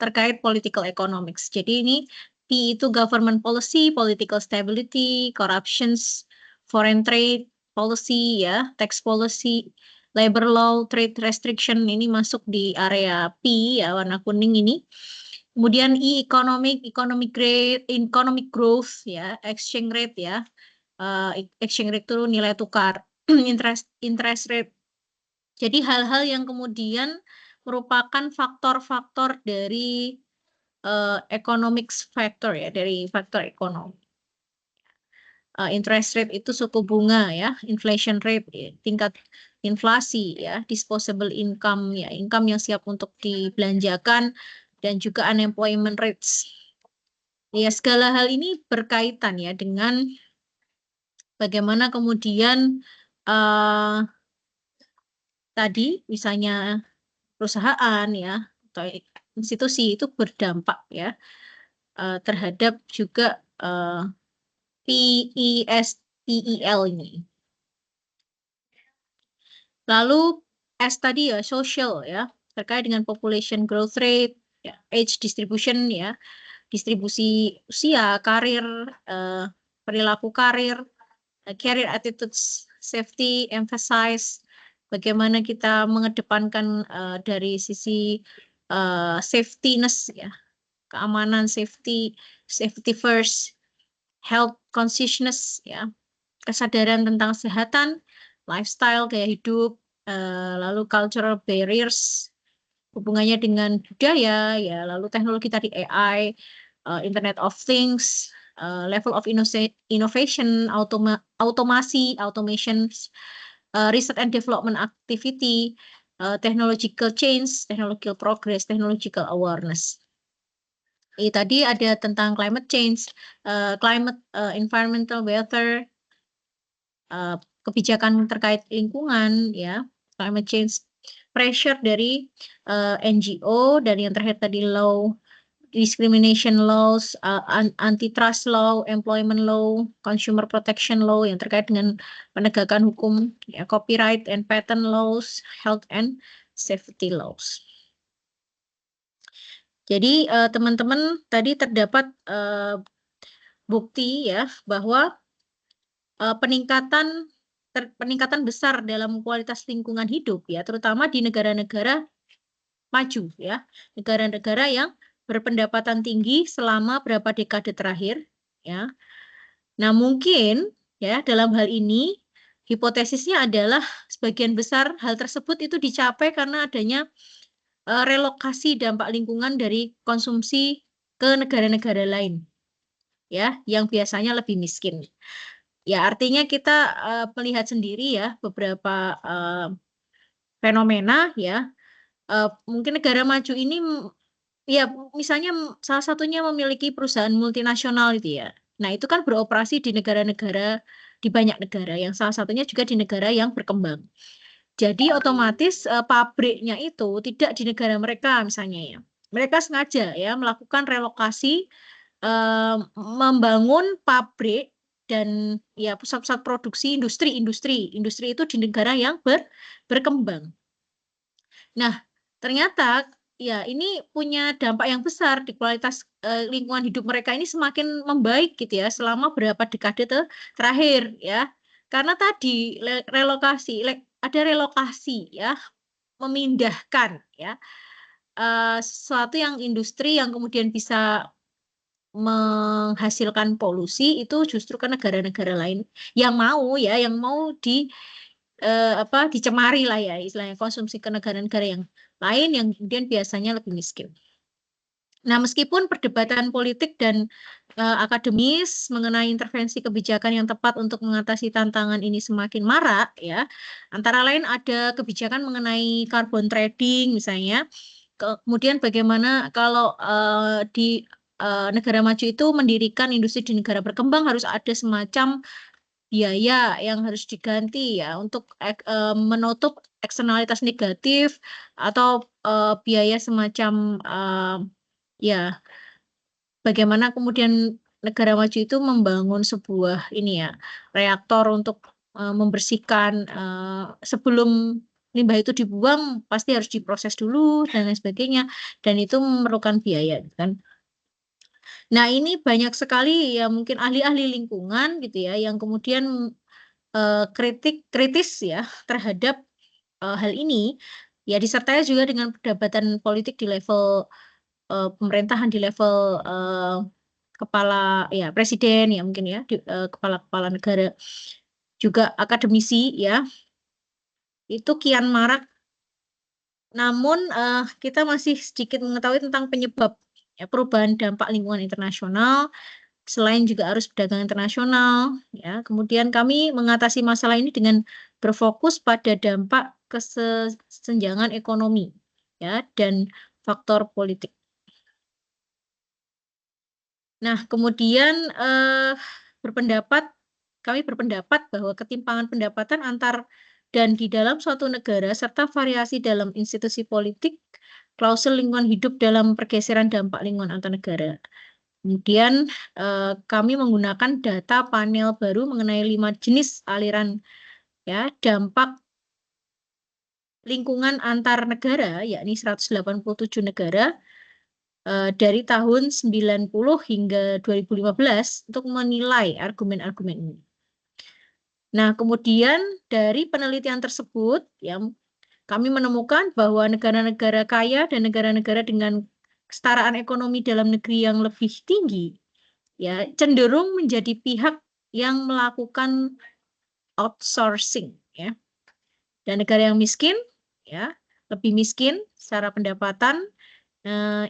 A: terkait political economics. Jadi ini P itu government policy, political stability, corruptions, foreign trade policy ya, tax policy, labor law, trade restriction, ini masuk di area P ya, warna kuning ini. Kemudian E economic growth ya, exchange rate ya. Exchange rate itu nilai tukar, interest rate. Jadi hal-hal yang kemudian merupakan faktor-faktor dari economics factor ya, dari faktor ekonomi. Interest rate itu suku bunga ya, inflation rate ya, tingkat inflasi ya, disposable income ya, income yang siap untuk dibelanjakan, dan juga unemployment rates. Ya, segala hal ini berkaitan ya dengan bagaimana kemudian tadi misalnya perusahaan ya atau institusi itu berdampak ya terhadap juga PESTEL ini. Lalu S tadi ya social ya, terkait dengan population growth rate, ya, age distribution ya, distribusi usia, karir, perilaku karir, career attitudes, safety, emphasize, bagaimana kita mengedepankan dari sisi safetyness ya, keamanan, safety first, health consciousness ya, kesadaran tentang kesehatan, lifestyle, gaya hidup, lalu cultural barriers, hubungannya dengan budaya ya, lalu teknologi tadi AI, Internet of Things, level of innovation, automation, research and development activity, technological change, technological progress, technological awareness. Tadi ada tentang climate change, environmental, weather, kebijakan terkait lingkungan, ya, climate change, pressure dari NGO, dan yang terakhir tadi law, discrimination laws, antitrust law, employment law, consumer protection law yang terkait dengan penegakan hukum, ya, copyright and patent laws, health and safety laws. Jadi teman-teman tadi terdapat bukti ya bahwa peningkatan besar dalam kualitas lingkungan hidup ya, terutama di negara-negara maju ya, negara-negara yang berpendapatan tinggi selama berapa dekade terakhir ya. Nah, mungkin ya dalam hal ini hipotesisnya adalah sebagian besar hal tersebut itu dicapai karena adanya relokasi dampak lingkungan dari konsumsi ke negara-negara lain, ya, yang biasanya lebih miskin. Ya, artinya kita melihat sendiri ya beberapa fenomena ya. Mungkin negara maju ini ya misalnya salah satunya memiliki perusahaan multinasional itu ya. Nah, itu kan beroperasi di negara-negara, di banyak negara, yang salah satunya juga di negara yang berkembang. Jadi otomatis pabriknya itu tidak di negara mereka misalnya ya. Mereka sengaja ya melakukan relokasi, membangun pabrik dan ya pusat-pusat produksi industri itu di negara yang berkembang. Nah, ternyata ya ini punya dampak yang besar di kualitas lingkungan hidup mereka ini semakin membaik gitu ya selama beberapa dekade terakhir ya. Karena tadi ada relokasi ya, memindahkan ya sesuatu yang industri yang kemudian bisa menghasilkan polusi itu justru ke negara-negara lain yang mau dicemari lah ya istilahnya, konsumsi ke negara-negara yang lain yang kemudian biasanya lebih miskin. Nah, meskipun perdebatan politik dan akademis mengenai intervensi kebijakan yang tepat untuk mengatasi tantangan ini semakin marak ya, antara lain ada kebijakan mengenai carbon trading misalnya. Kemudian bagaimana kalau di negara maju itu mendirikan industri di negara berkembang harus ada semacam biaya yang harus diganti ya untuk menutup eksternalitas negatif atau biaya semacam ya bagaimana kemudian negara maju itu membangun sebuah ini ya reaktor untuk membersihkan sebelum limbah itu dibuang pasti harus diproses dulu dan lain sebagainya, dan itu memerlukan biaya kan. Nah, ini banyak sekali ya mungkin ahli-ahli lingkungan gitu ya yang kemudian kritis ya terhadap hal ini ya, disertai juga dengan perdebatan politik di level pemerintahan, di level kepala ya presiden ya mungkin ya kepala-kepala negara, juga akademisi ya, itu kian marak. Namun kita masih sedikit mengetahui tentang penyebab ya, perubahan dampak lingkungan internasional selain juga arus perdagangan internasional ya. Kemudian kami mengatasi masalah ini dengan berfokus pada dampak kesenjangan ekonomi ya dan faktor politik. Nah, kemudian kami berpendapat bahwa ketimpangan pendapatan antar dan di dalam suatu negara serta variasi dalam institusi politik, klausul lingkungan hidup dalam pergeseran dampak lingkungan antar negara. Kemudian kami menggunakan data panel baru mengenai 5 jenis aliran ya dampak lingkungan antar negara, yakni 187 negara dari tahun 90 hingga 2015 untuk menilai argumen-argumen ini. Nah, kemudian dari penelitian tersebut ya kami menemukan bahwa negara-negara kaya dan negara-negara dengan kesetaraan ekonomi dalam negeri yang lebih tinggi ya cenderung menjadi pihak yang melakukan outsourcing ya. Dan negara yang miskin ya, lebih miskin secara pendapatan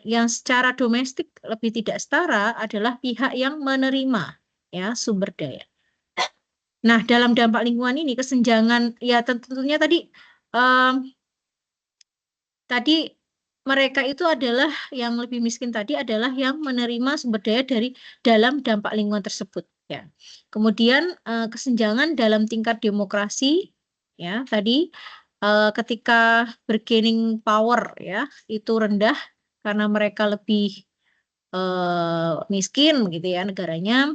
A: yang secara domestik lebih tidak setara adalah pihak yang menerima ya sumber daya. Nah, dalam dampak lingkungan ini kesenjangan ya tentunya tadi mereka itu adalah yang lebih miskin tadi adalah yang menerima sumber daya dari dalam dampak lingkungan tersebut ya. Kemudian kesenjangan dalam tingkat demokrasi ya tadi ketika bargaining power ya itu rendah karena mereka lebih miskin gitu ya negaranya.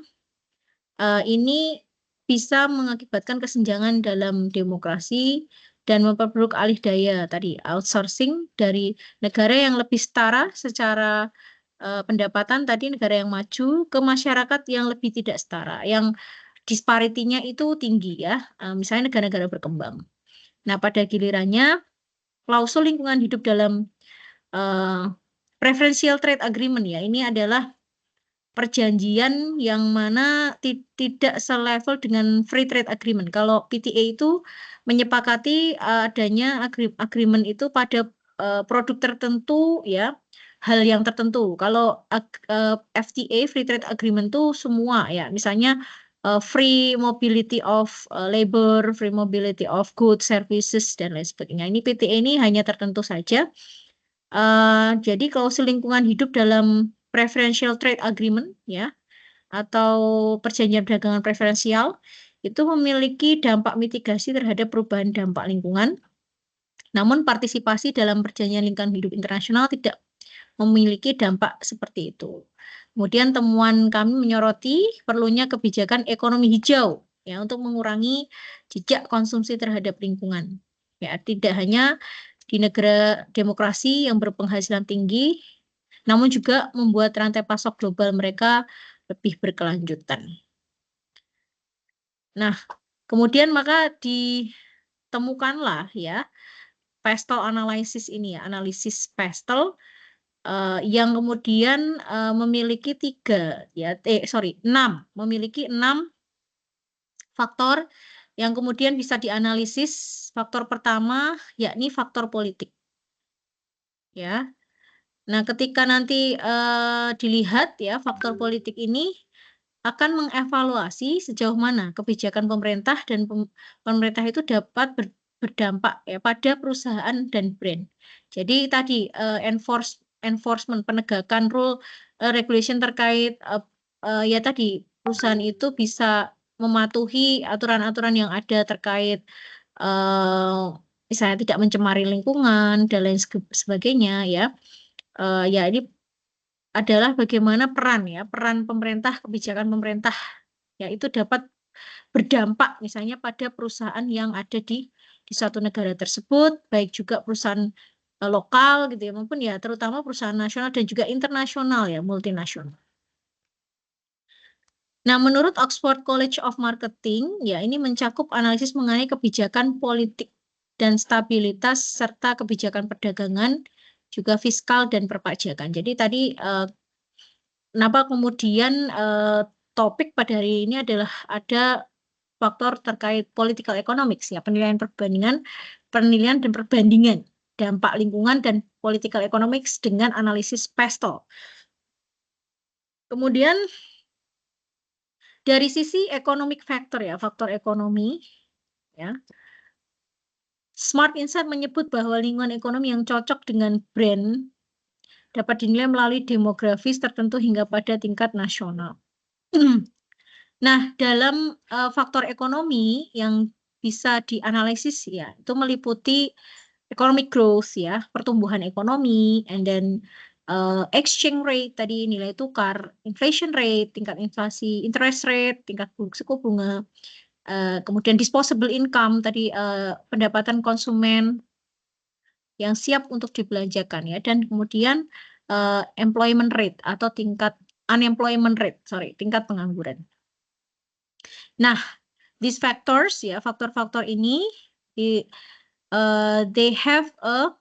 A: Ini bisa mengakibatkan kesenjangan dalam demokrasi dan memperburuk alih daya tadi outsourcing dari negara yang lebih setara secara pendapatan tadi, negara yang maju, ke masyarakat yang lebih tidak setara, yang disparitinya itu tinggi ya, misalnya negara-negara berkembang. Nah, pada gilirannya klausul lingkungan hidup dalam preferential trade agreement ya, ini adalah perjanjian yang mana tidak selevel dengan free trade agreement. Kalau PTA itu menyepakati adanya agreement itu pada produk tertentu, ya, hal yang tertentu. Kalau FTA, free trade agreement itu semua, ya, misalnya free mobility of labor, free mobility of goods, services, dan lain sebagainya. Ini PTA ini hanya tertentu saja. Jadi klausul lingkungan hidup dalam preferential trade agreement, ya, atau perjanjian perdagangan preferensial itu memiliki dampak mitigasi terhadap perubahan dampak lingkungan. Namun partisipasi dalam perjanjian lingkungan hidup internasional tidak memiliki dampak seperti itu. Kemudian temuan kami menyoroti perlunya kebijakan ekonomi hijau, ya, untuk mengurangi jejak konsumsi terhadap lingkungan. Ya, tidak hanya di negara demokrasi yang berpenghasilan tinggi, namun juga membuat rantai pasok global mereka lebih berkelanjutan. Nah, kemudian maka ditemukanlah, ya, Pestel analysis ini, ya, analisis Pestel yang kemudian memiliki memiliki 6 faktor yang kemudian bisa dianalisis. Faktor pertama yakni faktor politik, ya. Nah, ketika nanti dilihat, ya, faktor politik ini akan mengevaluasi sejauh mana kebijakan pemerintah dan pemerintah itu dapat berdampak, ya, pada perusahaan dan brand. Jadi tadi enforcement, penegakan rule regulation terkait ya tadi perusahaan itu bisa mematuhi aturan-aturan yang ada terkait misalnya tidak mencemari lingkungan dan lain sebagainya, ya. Ya, ini adalah bagaimana peran pemerintah, kebijakan pemerintah, ya, itu dapat berdampak misalnya pada perusahaan yang ada di suatu negara tersebut, baik juga perusahaan lokal gitu, ya, maupun, ya, terutama perusahaan nasional dan juga internasional, ya, multinasional. Nah, menurut Oxford College of Marketing, ya, ini mencakup analisis mengenai kebijakan politik dan stabilitas serta kebijakan perdagangan, juga fiskal dan perpajakan. Jadi tadi kenapa kemudian topik pada hari ini adalah ada faktor terkait political economics, ya, penilaian dan perbandingan dampak lingkungan dan political economics dengan analisis Pestel. Kemudian dari sisi economic factor, ya, faktor ekonomi, ya, Smart Insight menyebut bahwa lingkungan ekonomi yang cocok dengan brand dapat dinilai melalui demografis tertentu hingga pada tingkat nasional. Nah, dalam faktor ekonomi yang bisa dianalisis, ya, itu meliputi economic growth, ya, pertumbuhan ekonomi, and then exchange rate, tadi nilai tukar, inflation rate, tingkat inflasi, interest rate, tingkat suku bunga, kemudian disposable income, tadi pendapatan konsumen yang siap untuk dibelanjakan, ya, dan kemudian employment rate atau tingkat tingkat pengangguran. Nah, these factors, ya, faktor-faktor ini they have a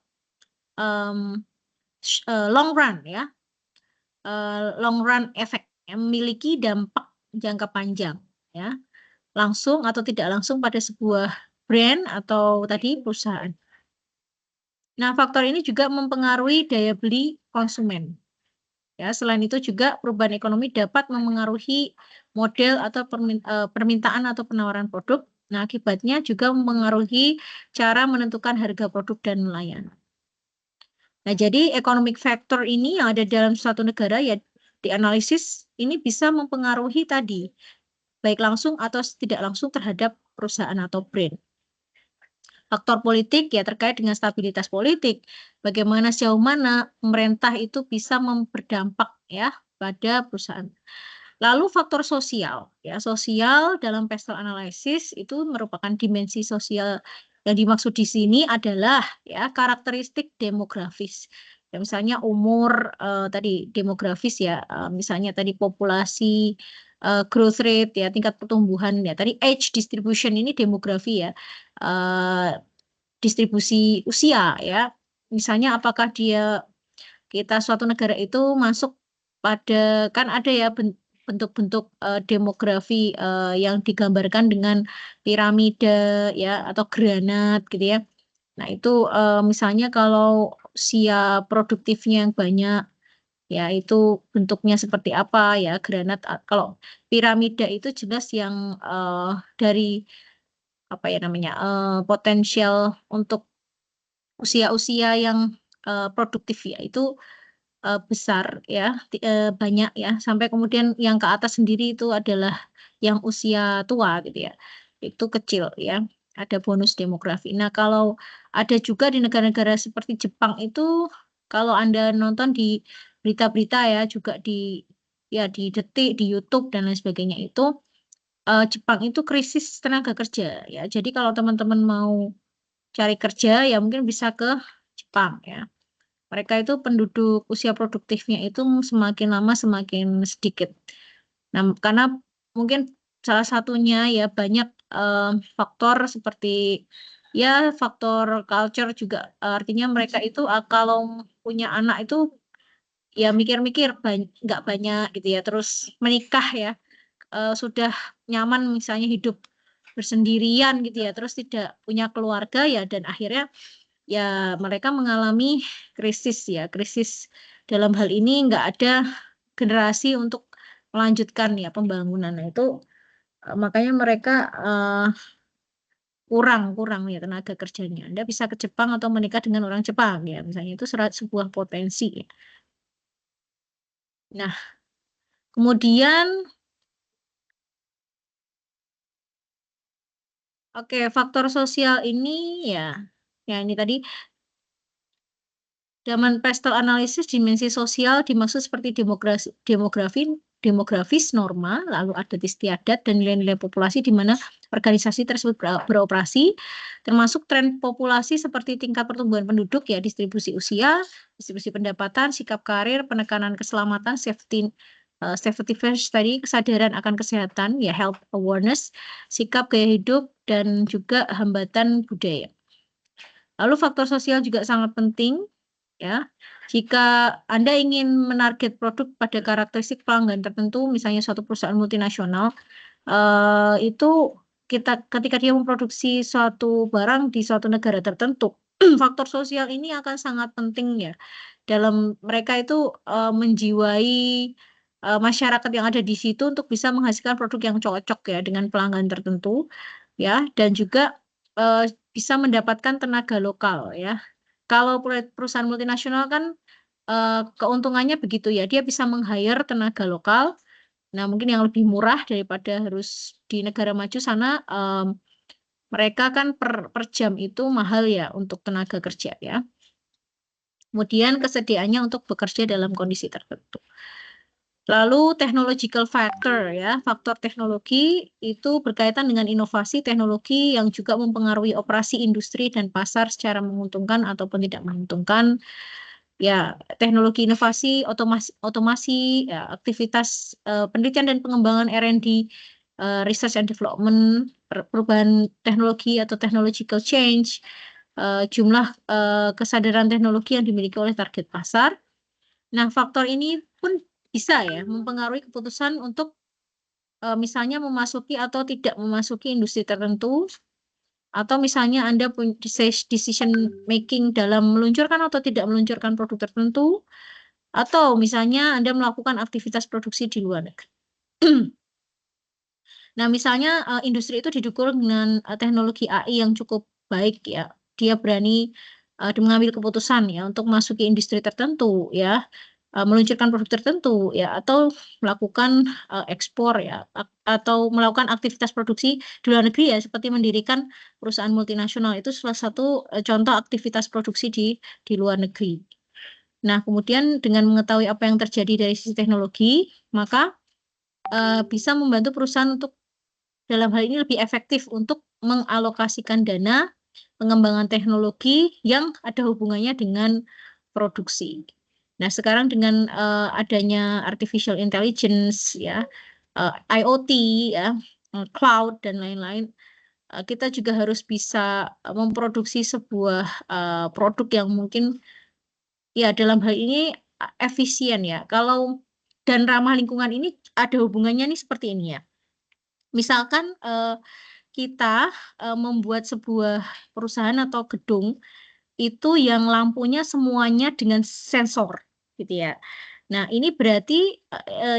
A: long run, ya, long run effect, yang memiliki dampak jangka panjang, ya, langsung atau tidak langsung pada sebuah brand atau tadi perusahaan. Nah, faktor ini juga mempengaruhi daya beli konsumen. Ya, selain itu juga perubahan ekonomi dapat memengaruhi model atau permintaan atau penawaran produk. Nah, akibatnya juga mempengaruhi cara menentukan harga produk dan layanan. Nah, jadi economic factor ini yang ada dalam suatu negara, ya, dianalisis ini bisa mempengaruhi tadi, baik langsung atau tidak langsung terhadap perusahaan atau brand. Faktor politik, ya, terkait dengan stabilitas politik, bagaimana sejauh mana pemerintah itu bisa berdampak, ya, pada perusahaan. Lalu faktor sosial, ya, sosial dalam Pestel analysis itu merupakan dimensi sosial yang dimaksud di sini adalah, ya, karakteristik demografis. Ya, misalnya umur tadi demografis, ya, misalnya tadi populasi, growth rate, ya, tingkat pertumbuhan, ya, tadi age distribution ini demografi, ya, distribusi usia, ya, misalnya apakah kita suatu negara itu masuk pada kan ada ya bentuk-bentuk demografi yang digambarkan dengan piramida ya atau granat gitu ya. Nah, itu misalnya kalau usia produktifnya yang banyak ya itu bentuknya seperti apa ya granat. Kalau piramida itu jelas yang dari apa ya namanya potensial untuk usia-usia yang produktif ya itu besar ya banyak ya sampai kemudian yang ke atas sendiri itu adalah yang usia tua gitu ya itu kecil ya ada bonus demografi. Nah kalau ada juga di negara-negara seperti Jepang itu kalau Anda nonton di berita-berita ya juga di ya di Detik di YouTube dan lain sebagainya itu Jepang itu krisis tenaga kerja ya jadi kalau teman-teman mau cari kerja ya mungkin bisa ke Jepang ya. Mereka itu penduduk usia produktifnya itu semakin lama semakin sedikit. Nah, karena mungkin salah satunya ya banyak faktor seperti ya faktor culture juga artinya mereka itu kalau punya anak itu ya mikir-mikir nggak banyak gitu ya terus menikah ya sudah nyaman misalnya hidup bersendirian gitu ya terus tidak punya keluarga ya dan akhirnya ya mereka mengalami krisis ya krisis dalam hal ini nggak ada generasi untuk melanjutkan ya pembangunan. Nah, itu makanya mereka kurang ya tenaga kerjanya. Anda bisa ke Jepang atau menikah dengan orang Jepang ya misalnya itu sebuah potensi ya. Nah kemudian oke faktor sosial ini ya ini tadi Dalam pestel analisis dimensi sosial dimaksud seperti demografis norma, lalu adat istiadat dan nilai-nilai populasi di mana organisasi tersebut beroperasi, termasuk tren populasi seperti tingkat pertumbuhan penduduk ya, distribusi usia, distribusi pendapatan, sikap karir, penekanan keselamatan, safety first tadi, kesadaran akan kesehatan ya, health awareness, sikap gaya hidup dan juga hambatan budaya. Lalu faktor sosial juga sangat penting. Ya, jika Anda ingin menarget produk pada karakteristik pelanggan tertentu, misalnya suatu perusahaan multinasional, itu ketika dia memproduksi suatu barang di suatu negara tertentu, faktor sosial ini akan sangat penting ya. Dalam mereka itu menjiwai masyarakat yang ada di situ untuk bisa menghasilkan produk yang cocok ya dengan pelanggan tertentu, ya, dan juga bisa mendapatkan tenaga lokal ya. Kalau perusahaan multinasional kan keuntungannya begitu ya, dia bisa meng-hire tenaga lokal. Nah, mungkin yang lebih murah daripada harus di negara maju sana mereka kan per jam itu mahal ya untuk tenaga kerja ya. Kemudian kesediaannya untuk bekerja dalam kondisi tertentu. Lalu technological factor ya, faktor teknologi itu berkaitan dengan inovasi teknologi yang juga mempengaruhi operasi industri dan pasar secara menguntungkan ataupun tidak menguntungkan. Ya, teknologi inovasi, otomasi ya, aktivitas penelitian dan pengembangan R&D, research and development, perubahan teknologi atau technological change, jumlah kesadaran teknologi yang dimiliki oleh target pasar. Nah, faktor ini pun bisa ya mempengaruhi keputusan untuk misalnya memasuki atau tidak memasuki industri tertentu atau misalnya Anda punya decision making dalam meluncurkan atau tidak meluncurkan produk tertentu atau misalnya Anda melakukan aktivitas produksi di luar negeri. Nah, misalnya industri itu didukung dengan teknologi AI yang cukup baik ya. Dia berani mengambil keputusan ya untuk masuki industri tertentu ya. Meluncurkan produk tertentu ya atau melakukan ekspor ya atau melakukan aktivitas produksi di luar negeri ya seperti mendirikan perusahaan multinasional itu salah satu contoh aktivitas produksi di luar negeri. Nah, kemudian dengan mengetahui apa yang terjadi dari sisi teknologi, maka bisa membantu perusahaan untuk dalam hal ini lebih efektif untuk mengalokasikan dana pengembangan teknologi yang ada hubungannya dengan produksi. Nah, sekarang dengan adanya artificial intelligence ya, IoT ya, cloud dan lain-lain, kita juga harus bisa memproduksi sebuah produk yang mungkin ya dalam hal ini efisien ya. Kalau dan ramah lingkungan ini ada hubungannya nih seperti ini ya. Misalkan kita membuat sebuah perusahaan atau gedung itu yang lampunya semuanya dengan sensor gitu ya. Nah, ini berarti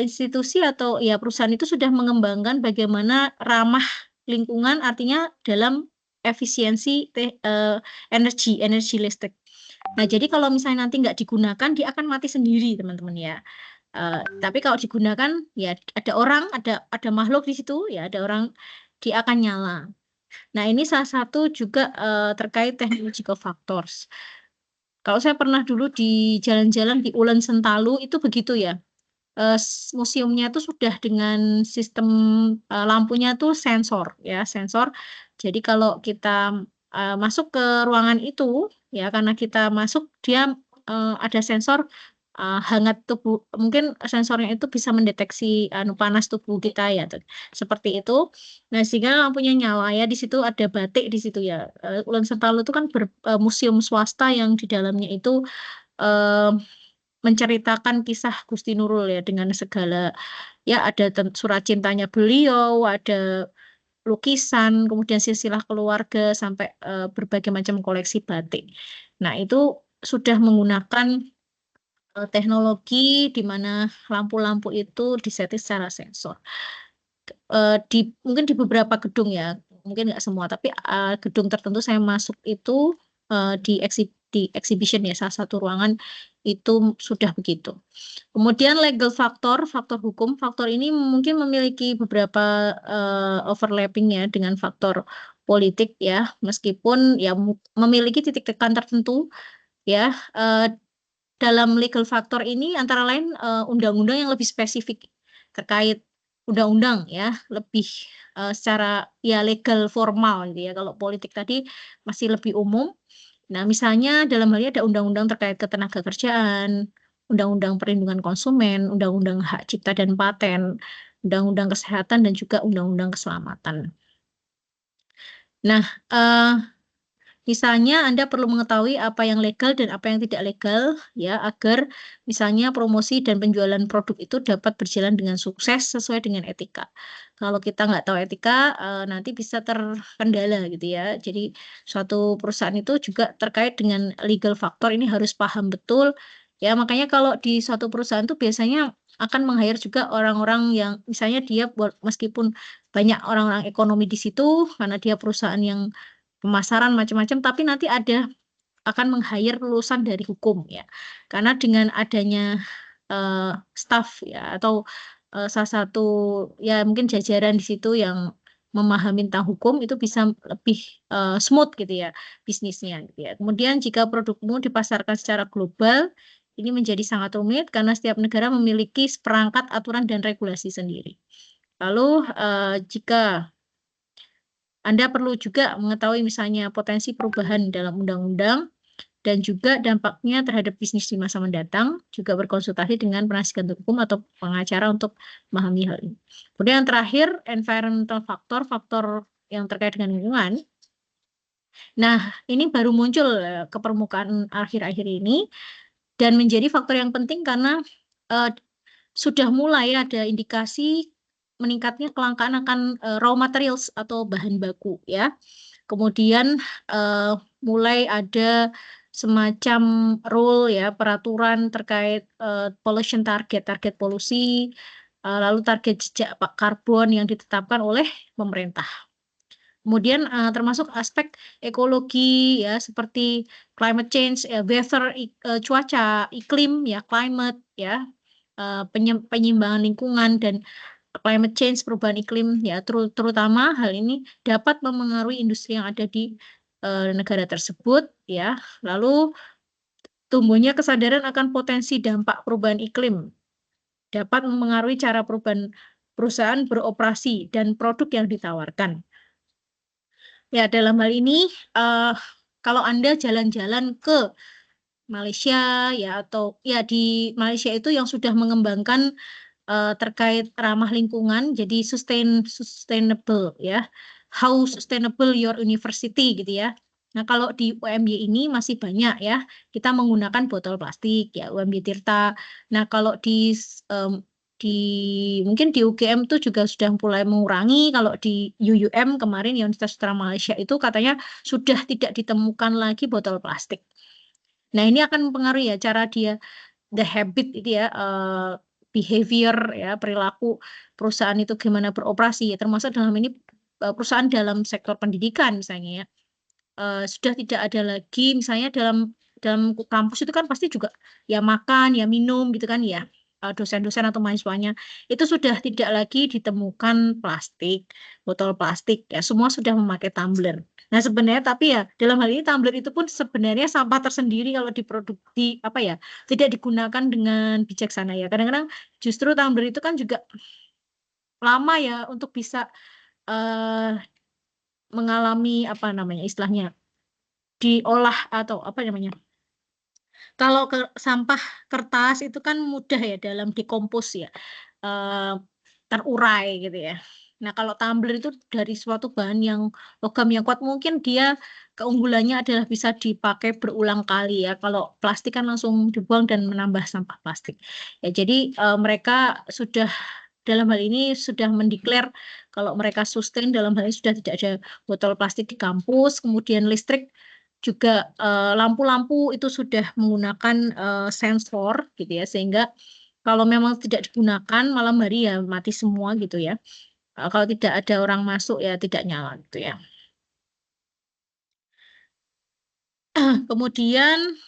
A: institusi atau ya perusahaan itu sudah mengembangkan bagaimana ramah lingkungan, artinya dalam efisiensi energi listrik. Nah, jadi kalau misalnya nanti nggak digunakan, dia akan mati sendiri, teman-teman ya. Tapi kalau digunakan, ya ada orang, ada makhluk di situ, ya ada orang, dia akan nyala. Nah, ini salah satu juga terkait technological factors. Kalau saya pernah dulu di jalan-jalan di Ulen Sentalu, itu begitu ya. Museumnya itu sudah dengan sistem lampunya tuh sensor, ya sensor. Jadi kalau kita masuk ke ruangan itu, ya karena kita masuk dia ada sensor hangat tubuh, mungkin sensornya itu bisa mendeteksi panas tubuh kita ya, seperti itu. Nah sehingga lampunya nyala ya, di situ ada batik di situ ya. Ulen Sentalu itu kan museum swasta yang di dalamnya itu menceritakan kisah Gusti Nurul ya dengan segala ya, ada surat cintanya beliau, ada lukisan, kemudian silsilah keluarga sampai berbagai macam koleksi batik. Nah, itu sudah menggunakan teknologi di mana lampu-lampu itu disetting secara sensor. Mungkin di beberapa gedung ya, mungkin nggak semua, tapi gedung tertentu saya masuk itu di exhibition ya, salah satu ruangan itu sudah begitu. Kemudian legal faktor hukum, faktor ini mungkin memiliki beberapa overlapping ya dengan faktor politik ya, meskipun ya memiliki titik tekan tertentu ya. Dalam legal faktor ini antara lain undang-undang yang lebih spesifik terkait undang-undang ya, lebih secara ya legal formal gitu ya. Kalau politik tadi masih lebih umum. Nah, misalnya dalam hal ini ada undang-undang terkait ketenagakerjaan, undang-undang perlindungan konsumen, undang-undang hak cipta dan paten, undang-undang kesehatan, dan juga undang-undang keselamatan. Nah, misalnya Anda perlu mengetahui apa yang legal dan apa yang tidak legal ya, agar misalnya promosi dan penjualan produk itu dapat berjalan dengan sukses sesuai dengan etika. Kalau kita nggak tahu etika, nanti bisa terkendala gitu ya. Jadi suatu perusahaan itu juga terkait dengan legal factor ini harus paham betul ya. Makanya kalau di suatu perusahaan itu biasanya akan meng-hire juga orang-orang yang misalnya dia meskipun banyak orang-orang ekonomi di situ karena dia perusahaan yang pemasaran macam-macam, tapi nanti akan meng-hire lulusan dari hukum ya. Karena dengan adanya staff ya atau salah satu ya mungkin jajaran di situ yang memahami tentang hukum, itu bisa lebih smooth gitu ya bisnisnya gitu ya. Kemudian jika produkmu dipasarkan secara global, ini menjadi sangat rumit karena setiap negara memiliki seperangkat aturan dan regulasi sendiri. Lalu jika Anda perlu juga mengetahui misalnya potensi perubahan dalam undang-undang dan juga dampaknya terhadap bisnis di masa mendatang, juga berkonsultasi dengan penasihat hukum atau pengacara untuk memahami hal ini. Kemudian yang terakhir, environmental factor, faktor yang terkait dengan lingkungan. Nah, ini baru muncul ke permukaan akhir-akhir ini dan menjadi faktor yang penting karena sudah mulai ada indikasi meningkatnya kelangkaan akan raw materials atau bahan baku ya. Kemudian mulai ada semacam rule ya, peraturan terkait pollution target polusi, lalu target jejak karbon yang ditetapkan oleh pemerintah. Kemudian termasuk aspek ekologi ya, seperti climate change, weather, cuaca, iklim ya, climate ya, penyimbangan lingkungan dan climate change, perubahan iklim ya, terutama hal ini dapat memengaruhi industri yang ada di negara tersebut ya. Lalu tumbuhnya kesadaran akan potensi dampak perubahan iklim dapat memengaruhi cara perusahaan beroperasi dan produk yang ditawarkan. Ya, dalam hal ini kalau Anda jalan-jalan ke Malaysia ya, atau ya di Malaysia itu yang sudah mengembangkan terkait ramah lingkungan, jadi sustainable ya, how sustainable your university gitu ya. Nah, kalau di UMY ini masih banyak ya, kita menggunakan botol plastik ya, UMY Tirta. Nah, kalau di mungkin di UGM itu juga sudah mulai mengurangi. Kalau di UUM kemarin ya Universitas Sutra Malaysia itu katanya sudah tidak ditemukan lagi botol plastik. Nah, ini akan mempengaruhi ya cara dia the habit itu ya behavior ya perilaku perusahaan itu gimana beroperasi ya termasuk dalam ini perusahaan dalam sektor pendidikan misalnya ya. Sudah tidak ada lagi misalnya dalam kampus itu kan pasti juga ya makan ya minum gitu kan ya dosen-dosen atau mahasiswanya itu sudah tidak lagi ditemukan plastik, botol plastik ya semua sudah memakai tumbler. Nah sebenarnya tapi ya dalam hal ini tumbler itu pun sebenarnya sampah tersendiri kalau diproduksi apa ya tidak digunakan dengan bijaksana ya. Kadang-kadang justru tumbler itu kan juga lama ya untuk bisa mengalami apa namanya istilahnya diolah atau apa namanya. Kalau sampah kertas itu kan mudah ya dalam dekompos ya, terurai gitu ya. Nah kalau tumbler itu dari suatu bahan yang logam yang kuat mungkin dia keunggulannya adalah bisa dipakai berulang kali ya. Kalau plastik kan langsung dibuang dan menambah sampah plastik. Ya jadi mereka sudah dalam hal ini sudah mendeklar kalau mereka sustain dalam hal ini sudah tidak ada botol plastik di kampus, kemudian listrik juga lampu-lampu itu sudah menggunakan sensor gitu ya sehingga kalau memang tidak digunakan malam hari ya mati semua gitu ya. Kalau tidak ada orang masuk ya tidak nyala gitu ya. Kemudian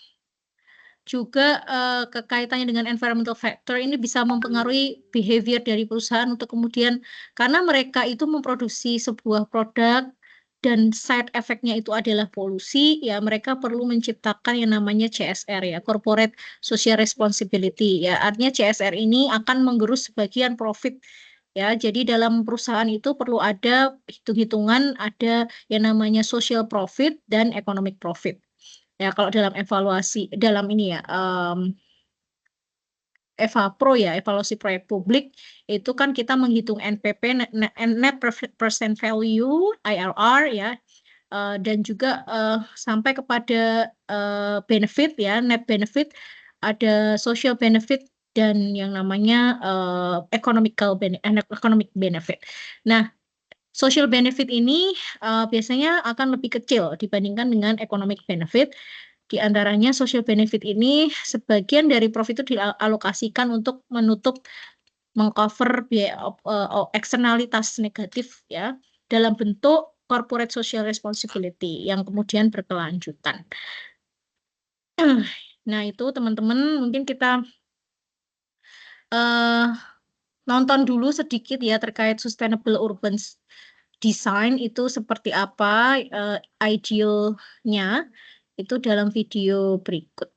A: juga kekaitannya dengan environmental factor ini bisa mempengaruhi behavior dari perusahaan untuk kemudian karena mereka itu memproduksi sebuah produk dan side effect-nya itu adalah polusi, ya mereka perlu menciptakan yang namanya CSR ya, Corporate Social Responsibility ya. Artinya CSR ini akan menggerus sebagian profit ya. Jadi dalam perusahaan itu perlu ada hitung-hitungan, ada yang namanya social profit dan economic profit. Ya kalau dalam evaluasi dalam ini ya EVAPRO ya, evaluasi proyek publik, itu kan kita menghitung NPP, net present value, IRR ya, dan juga sampai kepada benefit ya, net benefit, ada social benefit, dan yang namanya economic benefit. Nah, social benefit ini biasanya akan lebih kecil dibandingkan dengan economic benefit. Di antaranya social benefit ini sebagian dari profit itu dialokasikan untuk menutup mengcover biaya eksternalitas negatif ya dalam bentuk corporate social responsibility yang kemudian berkelanjutan. Nah itu teman-teman mungkin kita nonton dulu sedikit ya terkait sustainable urban design itu seperti apa idealnya. Itu dalam video berikut.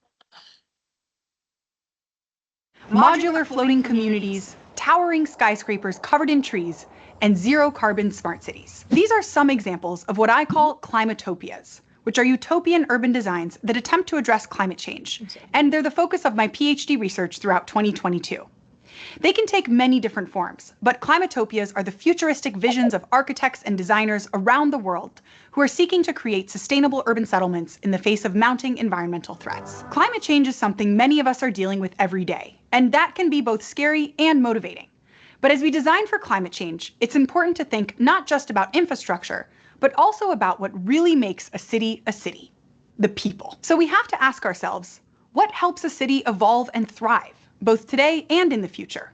H: Modular floating communities, towering skyscrapers covered in trees, and zero-carbon smart cities. These are some examples of what I call climatopias, which are utopian urban designs that attempt to address climate change, and they're the focus of my PhD research throughout 2022. They can take many different forms, but climatopias are the futuristic visions of architects and designers around the world who are seeking to create sustainable urban settlements in the face of mounting environmental threats. Climate change is something many of us are dealing with every day, and that can be both scary and motivating. But as we design for climate change, it's important to think not just about infrastructure, but also about what really makes a city, the people. So we have to ask ourselves, what helps a city evolve and thrive, both today and in the future?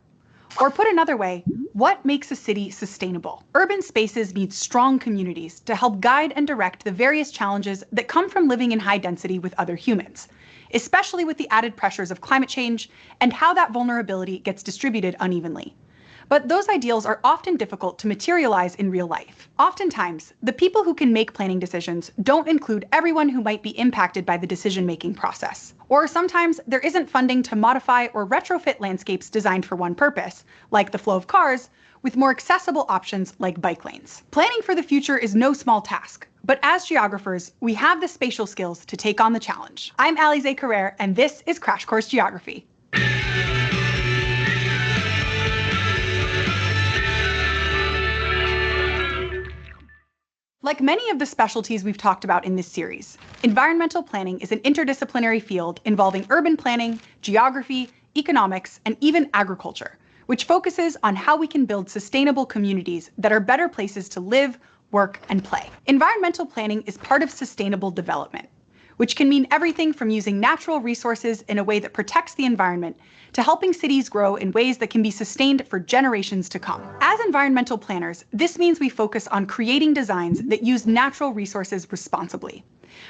H: Or put another way, what makes a city sustainable? Urban spaces need strong communities to help guide and direct the various challenges that come from living in high density with other humans, especially with the added pressures of climate change and how that vulnerability gets distributed unevenly. But those ideals are often difficult to materialize in real life. Oftentimes, the people who can make planning decisions don't include everyone who might be impacted by the decision-making process. Or sometimes there isn't funding to modify or retrofit landscapes designed for one purpose, like the flow of cars, with more accessible options like bike lanes. Planning for the future is no small task, but as geographers, we have the spatial skills to take on the challenge. I'm Alize Carrere, and this is Crash Course Geography. Like many of the specialties we've talked about in this series, environmental planning is an interdisciplinary field involving urban planning, geography, economics, and even agriculture, which focuses on how we can build sustainable communities that are better places to live, work, and play. Environmental planning is part of sustainable development, which can mean everything from using natural resources in a way that protects the environment to helping cities grow in ways that can be sustained for generations to come. As environmental planners, this means we focus on creating designs that use natural resources responsibly.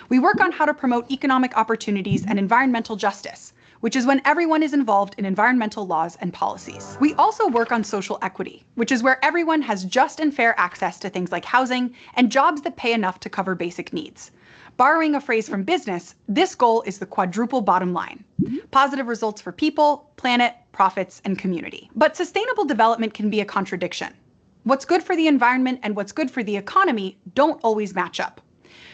H: We work on how to promote economic opportunities and environmental justice, which is when everyone is involved in environmental laws and policies. We also work on social equity, which is where everyone has just and fair access to things like housing and jobs that pay enough to cover basic needs. Borrowing a phrase from business, this goal is the quadruple bottom line: positive results for people, planet, profits, and community. But sustainable development can be a contradiction. What's good for the environment and what's good for the economy don't always match up.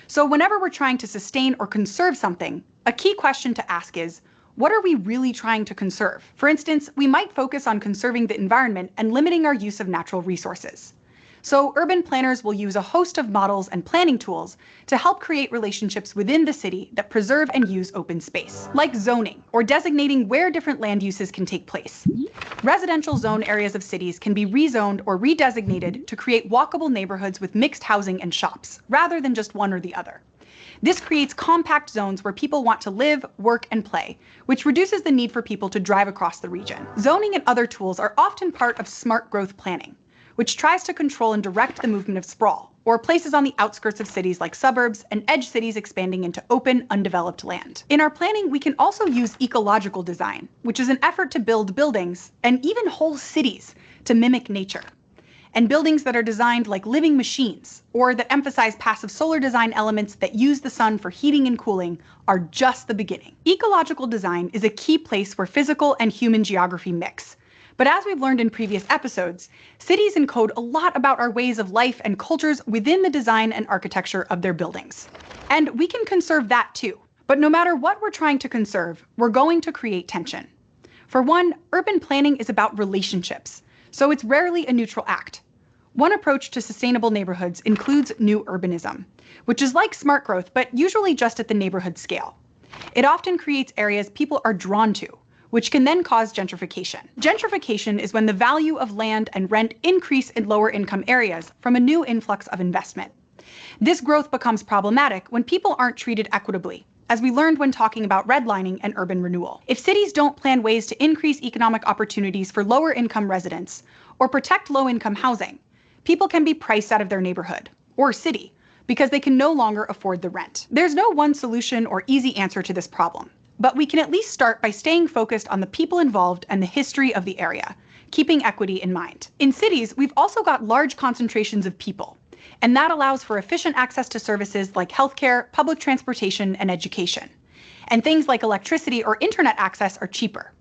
H: So whenever we're trying to sustain or conserve something, a key question to ask is, what are we really trying to conserve? For instance, we might focus on conserving the environment and limiting our use of natural resources. So urban planners will use a host of models and planning tools to help create relationships within the city that preserve and use open space, like zoning, or designating where different land uses can take place. Residential zone areas of cities can be rezoned or redesignated to create walkable neighborhoods with mixed housing and shops, rather than just one or the other. This creates compact zones where people want to live, work, and play, which reduces the need for people to drive across the region. Zoning and other tools are often part of smart growth planning, which tries to control and direct the movement of sprawl, or places on the outskirts of cities like suburbs and edge cities expanding into open, undeveloped land. In our planning, we can also use ecological design, which is an effort to build buildings and even whole cities to mimic nature. And buildings that are designed like living machines, or that emphasize passive solar design elements that use the sun for heating and cooling, are just the beginning. Ecological design is a key place where physical and human geography mix. But as we've learned in previous episodes, cities encode a lot about our ways of life and cultures within the design and architecture of their buildings. And we can conserve that too. But no matter what we're trying to conserve, we're going to create tension. For one, urban planning is about relationships, so it's rarely a neutral act. One approach to sustainable neighborhoods includes new urbanism, which is like smart growth, but usually just at the neighborhood scale. It often creates areas people are drawn to, which can then cause gentrification. Gentrification is when the value of land and rent increase in lower income areas from a new influx of investment. This growth becomes problematic when people aren't treated equitably, as we learned when talking about redlining and urban renewal. If cities don't plan ways to increase economic opportunities for lower income residents or protect low income housing, people can be priced out of their neighborhood or city because they can no longer afford the rent. There's no one solution or easy answer to this problem, but we can at least start by staying focused on the people involved and the history of the area, keeping equity in mind. In cities, we've also got large concentrations of people, and that allows for efficient access to services like healthcare, public transportation, and education. And things like electricity or internet access are cheaper.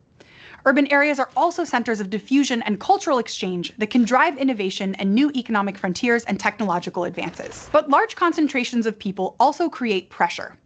H: Urban areas are also centers of diffusion and cultural exchange that can drive innovation and new economic frontiers and technological advances. But large concentrations of people also create pressure.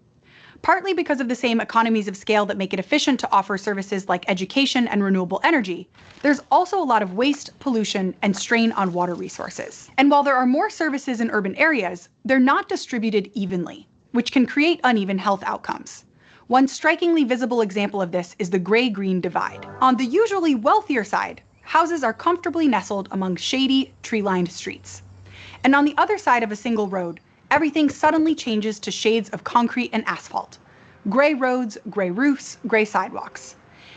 H: Partly because of the same economies of scale that make it efficient to offer services like education and renewable energy, there's also a lot of waste, pollution, and strain on water resources. And while there are more services in urban areas, they're not distributed evenly, which can create uneven health outcomes. One strikingly visible example of this is the gray-green divide. On the usually wealthier side, houses are comfortably nestled among shady, tree-lined streets. And on the other side of a single road, everything suddenly changes to shades of concrete and asphalt. Gray roads, gray roofs, gray sidewalks.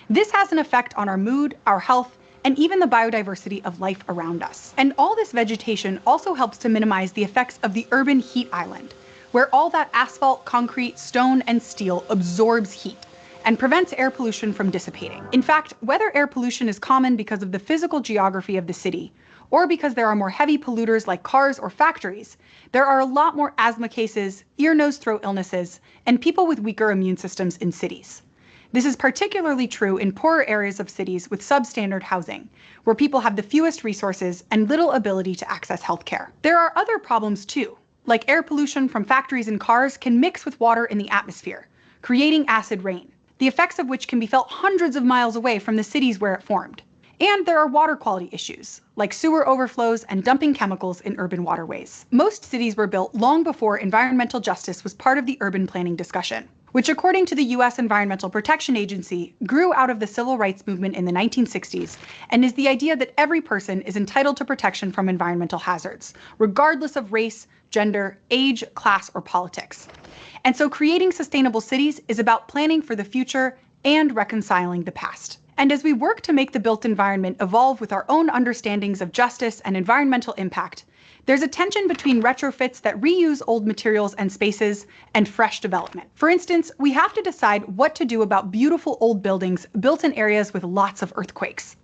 H: This has an effect on our mood, our health, and even the biodiversity of life around us. And all this vegetation also helps to minimize the effects of the urban heat island, where all that asphalt, concrete, stone, and steel absorbs heat and prevents air pollution from dissipating. In fact, whether air pollution is common because of the physical geography of the city, or because there are more heavy polluters like cars or factories, there are a lot more asthma cases, ear, nose, throat illnesses, and people with weaker immune systems in cities. This is particularly true in poorer areas of cities with substandard housing, where people have the fewest resources and little ability to access healthcare. There are other problems too, like air pollution from factories and cars can mix with water in the atmosphere, creating acid rain, the effects of which can be felt hundreds of miles away from the cities where it formed. And there are water quality issues, like sewer overflows and dumping chemicals in urban waterways. Most cities were built long before environmental justice was part of the urban planning discussion. which according to the US Environmental Protection Agency grew out of the civil rights movement in the 1960s and is the idea that every person is entitled to protection from environmental hazards, regardless of race, gender, age, class, or politics. And so creating sustainable cities is about planning for the future and reconciling the past. And as we work to make the built environment evolve with our own understandings of justice and environmental impact, there's a tension between retrofits that reuse old materials and spaces and fresh development. For instance, we have to decide what to do about beautiful old buildings built in areas with lots of earthquakes.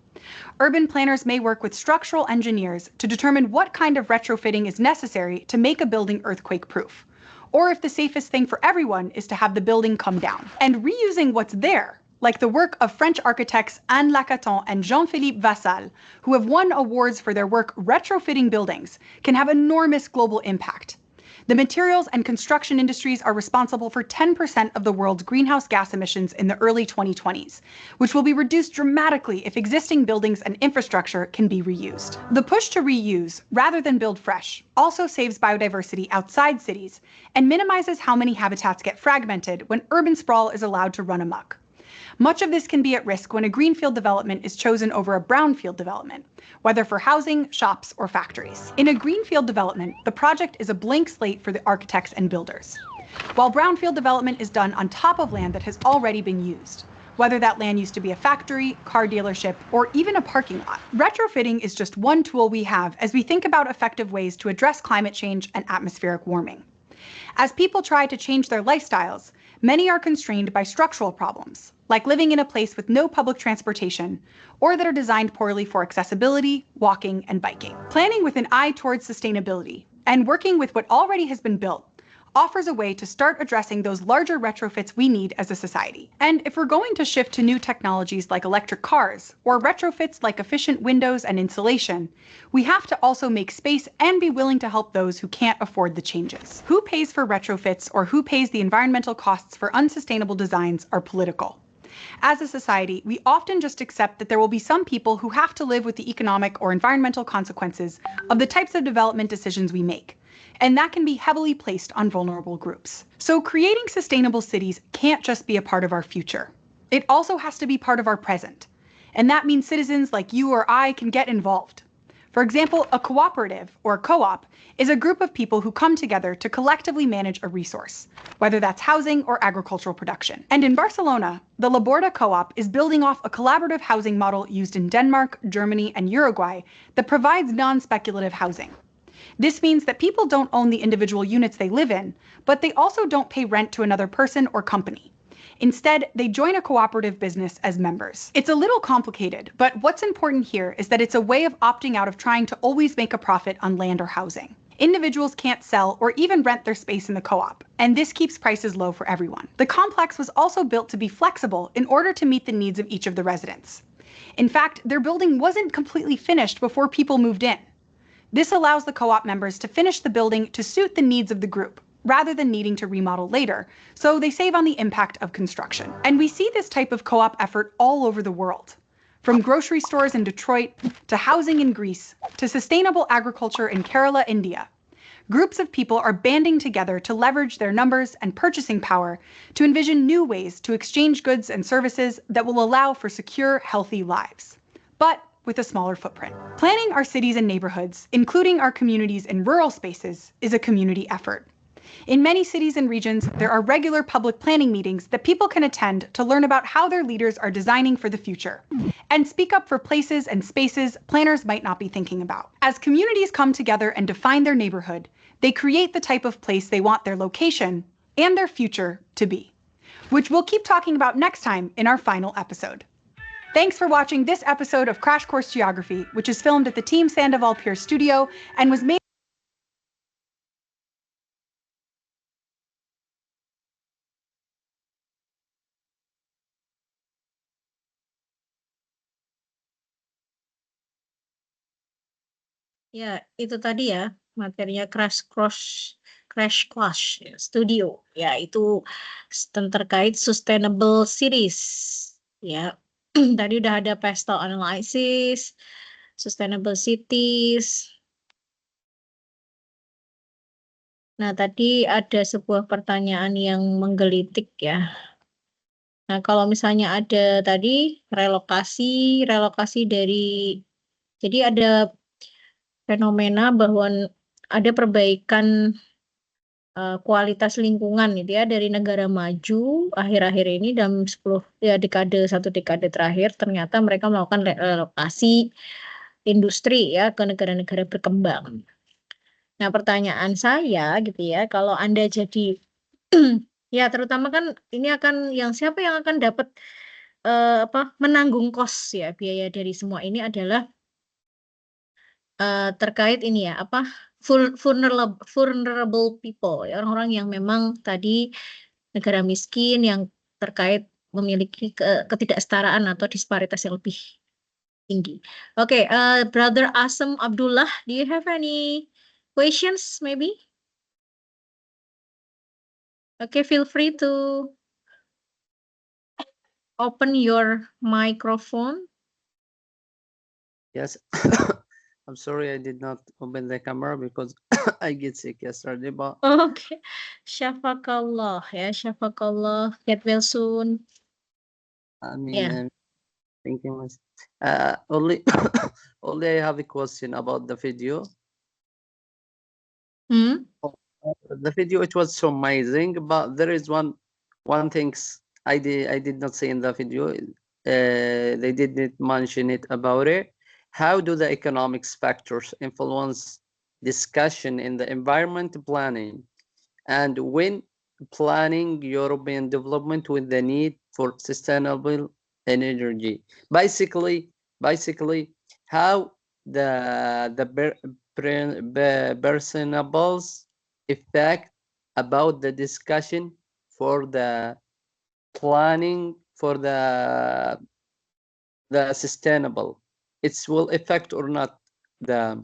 H: Urban planners may work with structural engineers to determine what kind of retrofitting is necessary to make a building earthquake-proof, or if the safest thing for everyone is to have the building come down. And reusing what's there, like the work of French architects Anne Lacaton and Jean-Philippe Vassal, who have won awards for their work retrofitting buildings, can have enormous global impact. The materials and construction industries are responsible for 10% of the world's greenhouse gas emissions in the early 2020s, which will be reduced dramatically if existing buildings and infrastructure can be reused. The push to reuse, rather than build fresh, also saves biodiversity outside cities and minimizes how many habitats get fragmented when urban sprawl is allowed to run amok. Much of this can be at risk when a greenfield development is chosen over a brownfield development, whether for housing, shops, or factories. In a greenfield development, the project is a blank slate for the architects and builders, while brownfield development is done on top of land that has already been used, whether that land used to be a factory, car dealership, or even a parking lot. Retrofitting is just one tool we have as we think about effective ways to address climate change and atmospheric warming. As people try to change their lifestyles, many are constrained by structural problems, like living in a place with no public transportation, or that are designed poorly for accessibility, walking, and biking. Planning with an eye towards sustainability and working with what already has been built offers a way to start addressing those larger retrofits we need as a society. And if we're going to shift to new technologies like electric cars, or retrofits like efficient windows and insulation, we have to also make space and be willing to help those who can't afford the changes. Who pays for retrofits or who pays the environmental costs for unsustainable designs are political. As a society, we often just accept that there will be some people who have to live with the economic or environmental consequences of the types of development decisions we make, and that can be heavily placed on vulnerable groups. So creating sustainable cities can't just be a part of our future. It also has to be part of our present, and that means citizens like you or I can get involved. For example, a cooperative, or co-op, is a group of people who come together to collectively manage a resource, whether that's housing or agricultural production. And in Barcelona, the Laborda Co-op is building off a collaborative housing model used in Denmark, Germany, and Uruguay that provides non-speculative housing. This means that people don't own the individual units they live in, but they also don't pay rent to another person or company. Instead, they join a cooperative business as members. It's a little complicated, but what's important here is that it's a way of opting out of trying to always make a profit on land or housing. Individuals can't sell or even rent their space in the co-op, and this keeps prices low for everyone. The complex was also built to be flexible in order to meet the needs of each of the residents. In fact, their building wasn't completely finished before people moved in. This allows the co-op members to finish the building to suit the needs of the group, rather than needing to remodel later, so they save on the impact of construction. And we see this type of co-op effort all over the world. From grocery stores in Detroit, to housing in Greece, to sustainable agriculture in Kerala, India. Groups of people are banding together to leverage their numbers and purchasing power to envision new ways to exchange goods and services that will allow for secure, healthy lives, but with a smaller footprint. Planning our cities and neighborhoods, including our communities in rural spaces, is a community effort. In many cities and regions, there are regular public planning meetings that people can attend to learn about how their leaders are designing for the future, and speak up for places and spaces planners might not be thinking about. As communities come together and define their neighborhood, they create the type of place they want their location and their future to be, which we'll keep talking about next time in our final episode. Thanks for watching this episode of Crash Course Geography, which is filmed at the Team Sandoval Pierce studio and was made
A: Ya, itu tadi ya materinya Crash Course Studio, ya itu terkait sustainable cities. Ya, tadi udah ada pastel analysis, sustainable cities, Nah, tadi ada sebuah pertanyaan yang menggelitik ya. Nah, kalau misalnya ada tadi relokasi dari, jadi ada fenomena bahwa ada perbaikan kualitas lingkungan gitu ya dari negara maju akhir-akhir ini dalam 1 dekade terakhir ternyata mereka melakukan relokasi industri ya ke negara-negara berkembang. Nah, pertanyaan saya gitu ya, kalau Anda jadi ya terutama kan ini akan siapa yang akan dapat menanggung kos ya biaya dari semua ini adalah terkait ini ya vulnerable people ya, orang-orang yang memang tadi negara miskin yang terkait memiliki ketidaksetaraan atau disparitas yang lebih tinggi. Oke, Brother Asem Abdullah, do you have any questions maybe? Okay, feel free to open your microphone.
I: Yes. I'm sorry I did not open the camera because I get sick yesterday, but
A: Okay. Syafakallah ya, syafakallah. Get well soon.
I: I mean,
A: Yeah.
I: thank you much. Only I have a question about the video. The video, it was so amazing, but there is one thing I did not see in the video. They didn't mention it about it. How do the economics factors influence discussion in the environment planning, and when planning European development with the need for sustainable energy? Basically, how the personables effect about the discussion for the planning for the sustainable, it will affect or not the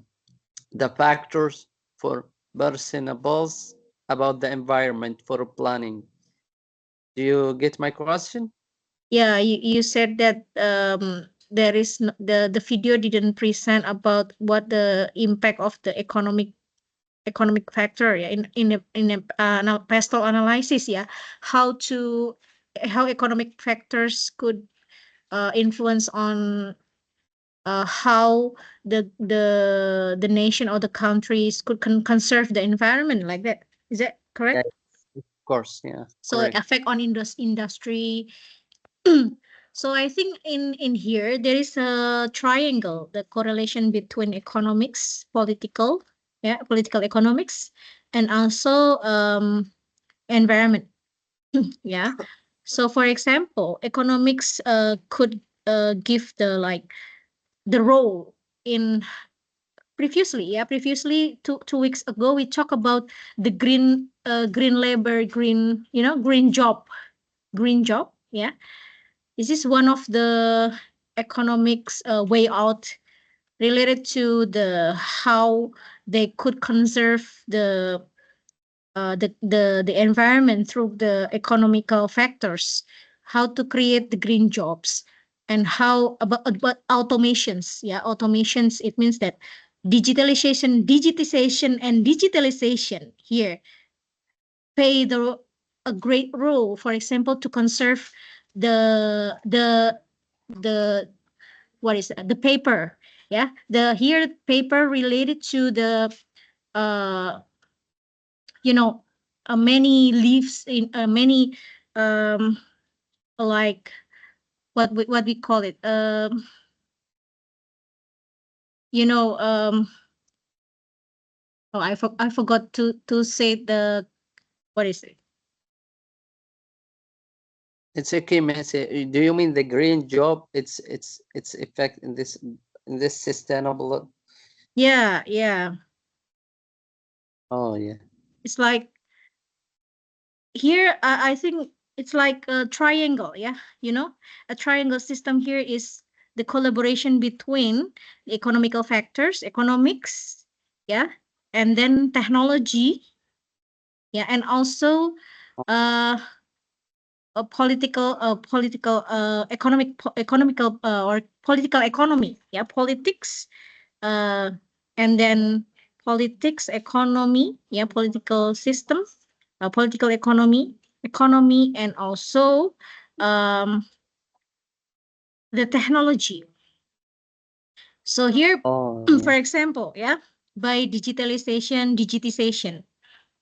I: factors for personables about the environment for planning. Do you get my question?
A: Yeah, you said that there is the video didn't present about what the impact of the economic factor ya in a pastel analysis ya, how economic factors could influence on how the nation or the countries could conserve the environment, like that. Is that correct?
I: Yes, of course, yeah.
A: So
I: Correct.
A: effect on industry. So I think in here there is a triangle, the correlation between economics, political economics, and also environment. Yeah. So for example, economics could give the role in previously 2 weeks ago we talked about the green labor, green job. Yeah. This is one of the economics way out related to the how they could conserve the environment through the economical factors, how to create the green jobs, and how about automations. Yeah, automations, it means that digitization and digitalization here play a great role, for example, to conserve the what is it? The paper. Yeah, the paper related to the many leaves in many like what we call it I forgot to say the what is it.
I: It's okay, Messi. Do you mean the green job? Its effect in this sustainable?
A: Yeah.
I: Oh yeah.
A: It's like here I think it's like a triangle. Yeah, a triangle system here is the collaboration between the economical factors, economics, yeah, and then technology, yeah, and also a political economical or political economy, yeah, politics, and then politics, economy, yeah, political system, political economy, and also the technology. So here, for example, yeah, by digitization,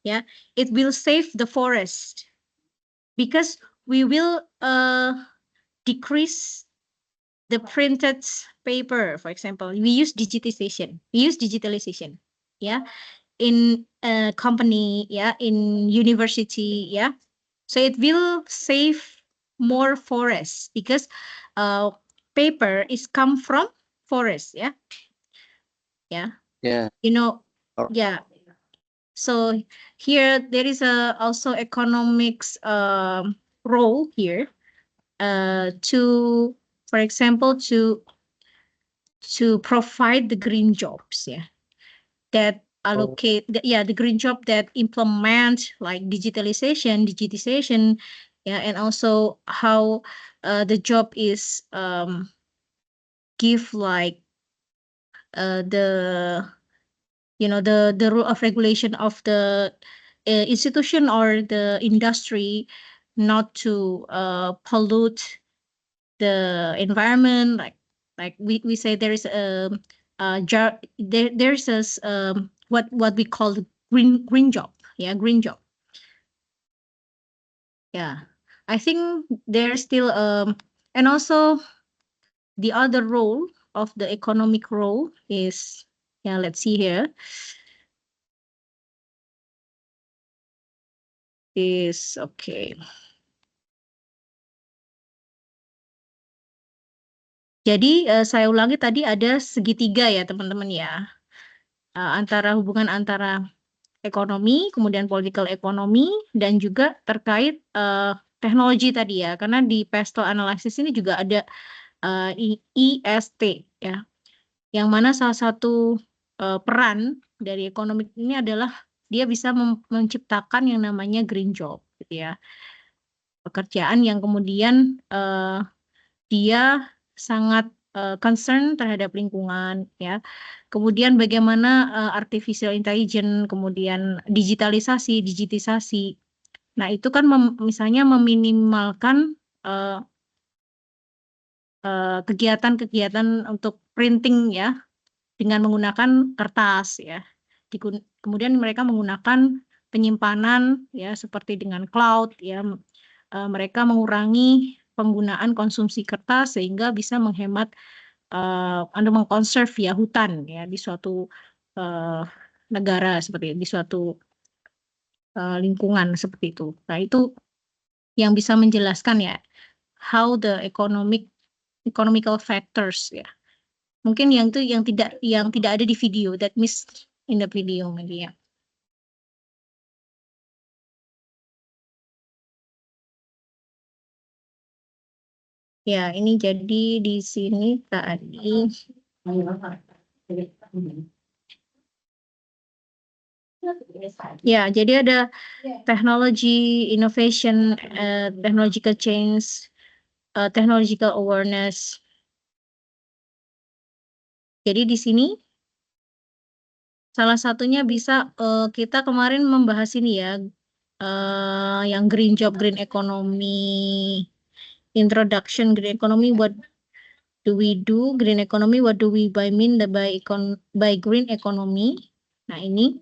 A: yeah, it will save the forest because we will decrease the printed paper. For example, we use digitization, yeah, in a company, yeah, in university, yeah. So it will save more forest because paper is come from forest, yeah.
I: Yeah.
A: Yeah. So here there is also economics role here to, for example, to provide the green jobs, yeah, that allocate the green job that implement like digitization, yeah, and also how the job is give like the the rule of regulation of the institution or the industry not to pollute the environment, like we say there is there's what we call the green job, yeah, green job. Yeah, I think there's still and also the other role of the economic role is, yeah, let's see here, is okay. Jadi saya ulangi, tadi ada segitiga ya teman-teman ya, antara hubungan antara ekonomi, kemudian political economy, dan juga terkait teknologi tadi ya, karena di pestle analysis ini juga ada EST ya, yang mana salah satu peran dari ekonomi ini adalah dia bisa menciptakan yang namanya green job, gitu ya, pekerjaan yang kemudian dia sangat concern terhadap lingkungan, ya. Kemudian bagaimana artificial intelligence, kemudian digitisasi. Nah, itu kan misalnya meminimalkan kegiatan-kegiatan untuk printing ya, dengan menggunakan kertas ya. Kemudian mereka menggunakan penyimpanan ya seperti dengan cloud ya. Mereka mengurangi penggunaan konsumsi kertas sehingga bisa menghemat untuk mengkonserv ya hutan ya di suatu negara, seperti di suatu lingkungan seperti itu. Nah, itu yang bisa menjelaskan ya how the economical factors ya. Mungkin yang itu yang tidak ada di video, that missed in the video maybe ya. Ya, ini jadi di sini tadi. Ya, jadi ada technology, innovation, technological change, technological awareness. Jadi di sini salah satunya bisa kita kemarin membahas ini ya, yang green job, green economy, introduction green economy, what do we do green economy, what do we mean by green economy. Nah, ini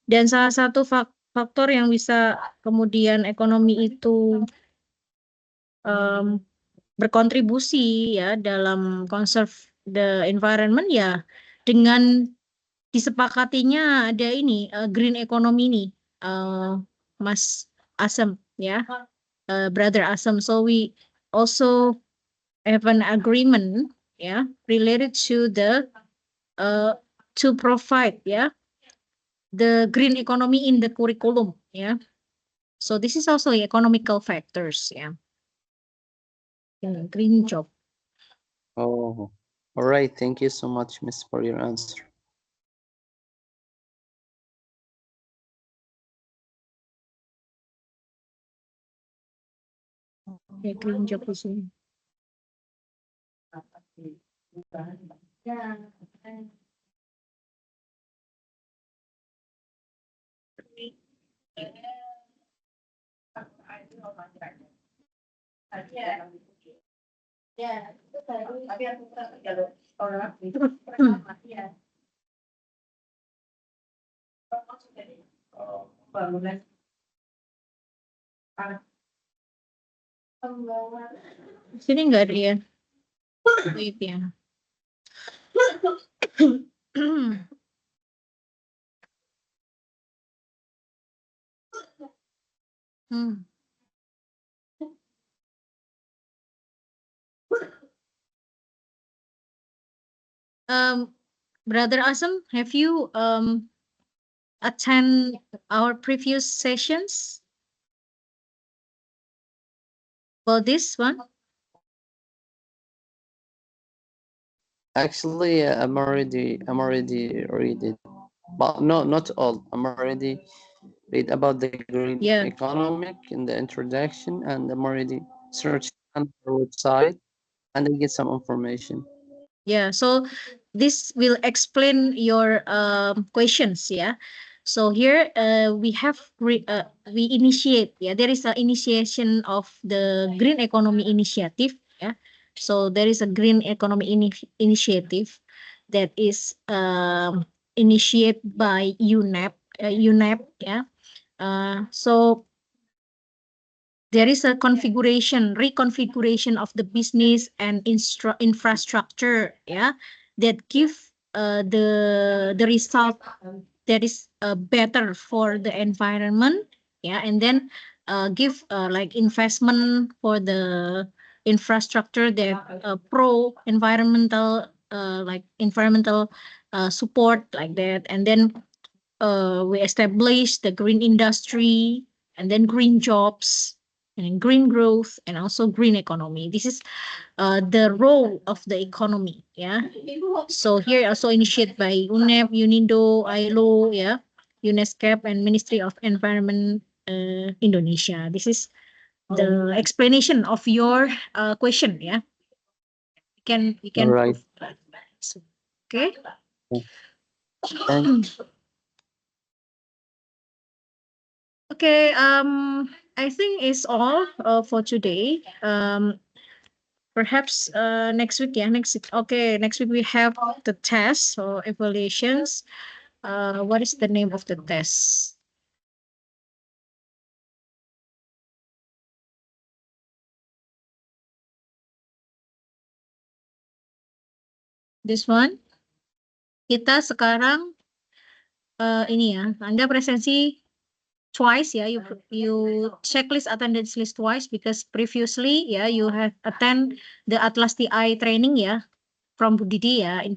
A: dan salah satu faktor yang bisa kemudian ekonomi itu berkontribusi ya dalam conserve the environment ya dengan disepakatinya ada ini green economy ini, Mas Asem ya, Brother Asem. So we also have an agreement ya related to the to provide ya the green economy in the curriculum ya. So this is also economical factors ya. Green job.
I: Oh, all right. Thank you so much, Miss, for your answer.
A: Ya, green job di sini. Sini nggak ada ya? Wait ya. Hmm. Brother Asam, have you attend our previous sessions for this one?
I: Actually, I'm already read it, but not all. I'm already read about the green economic in the introduction, and I'm already searching on the website, and I get some information.
A: Yeah, so this will explain your questions. Yeah, so here we have we initiate. Yeah, there is an initiation of the Green Economy Initiative. Yeah, so there is a Green Economy Initiative that is initiated by UNEP. UNEP. Yeah, so there is a reconfiguration of the business and infrastructure, yeah, that give the result that is better for the environment, yeah, and then give like investment for the infrastructure that pro environmental like environmental support like that, and then we establish the green industry and then green jobs and green growth and also green economy. This is the role of the economy. Yeah. So here also initiated by UNEP, UNIDO, ILO, yeah, UNESCO, and Ministry of Environment Indonesia. This is the explanation of your question. Yeah. We can
I: Right.
A: prove that. Okay.
I: And
A: Okay, I think it's all for today. Perhaps next week, yeah, next week we have the test or evaluations. What is the name of the test? This one. Kita sekarang ini ya, Anda presensi twice ya, you checklist attendance list twice because previously ya you have attend the Atlas TI training ya from Budidi ya in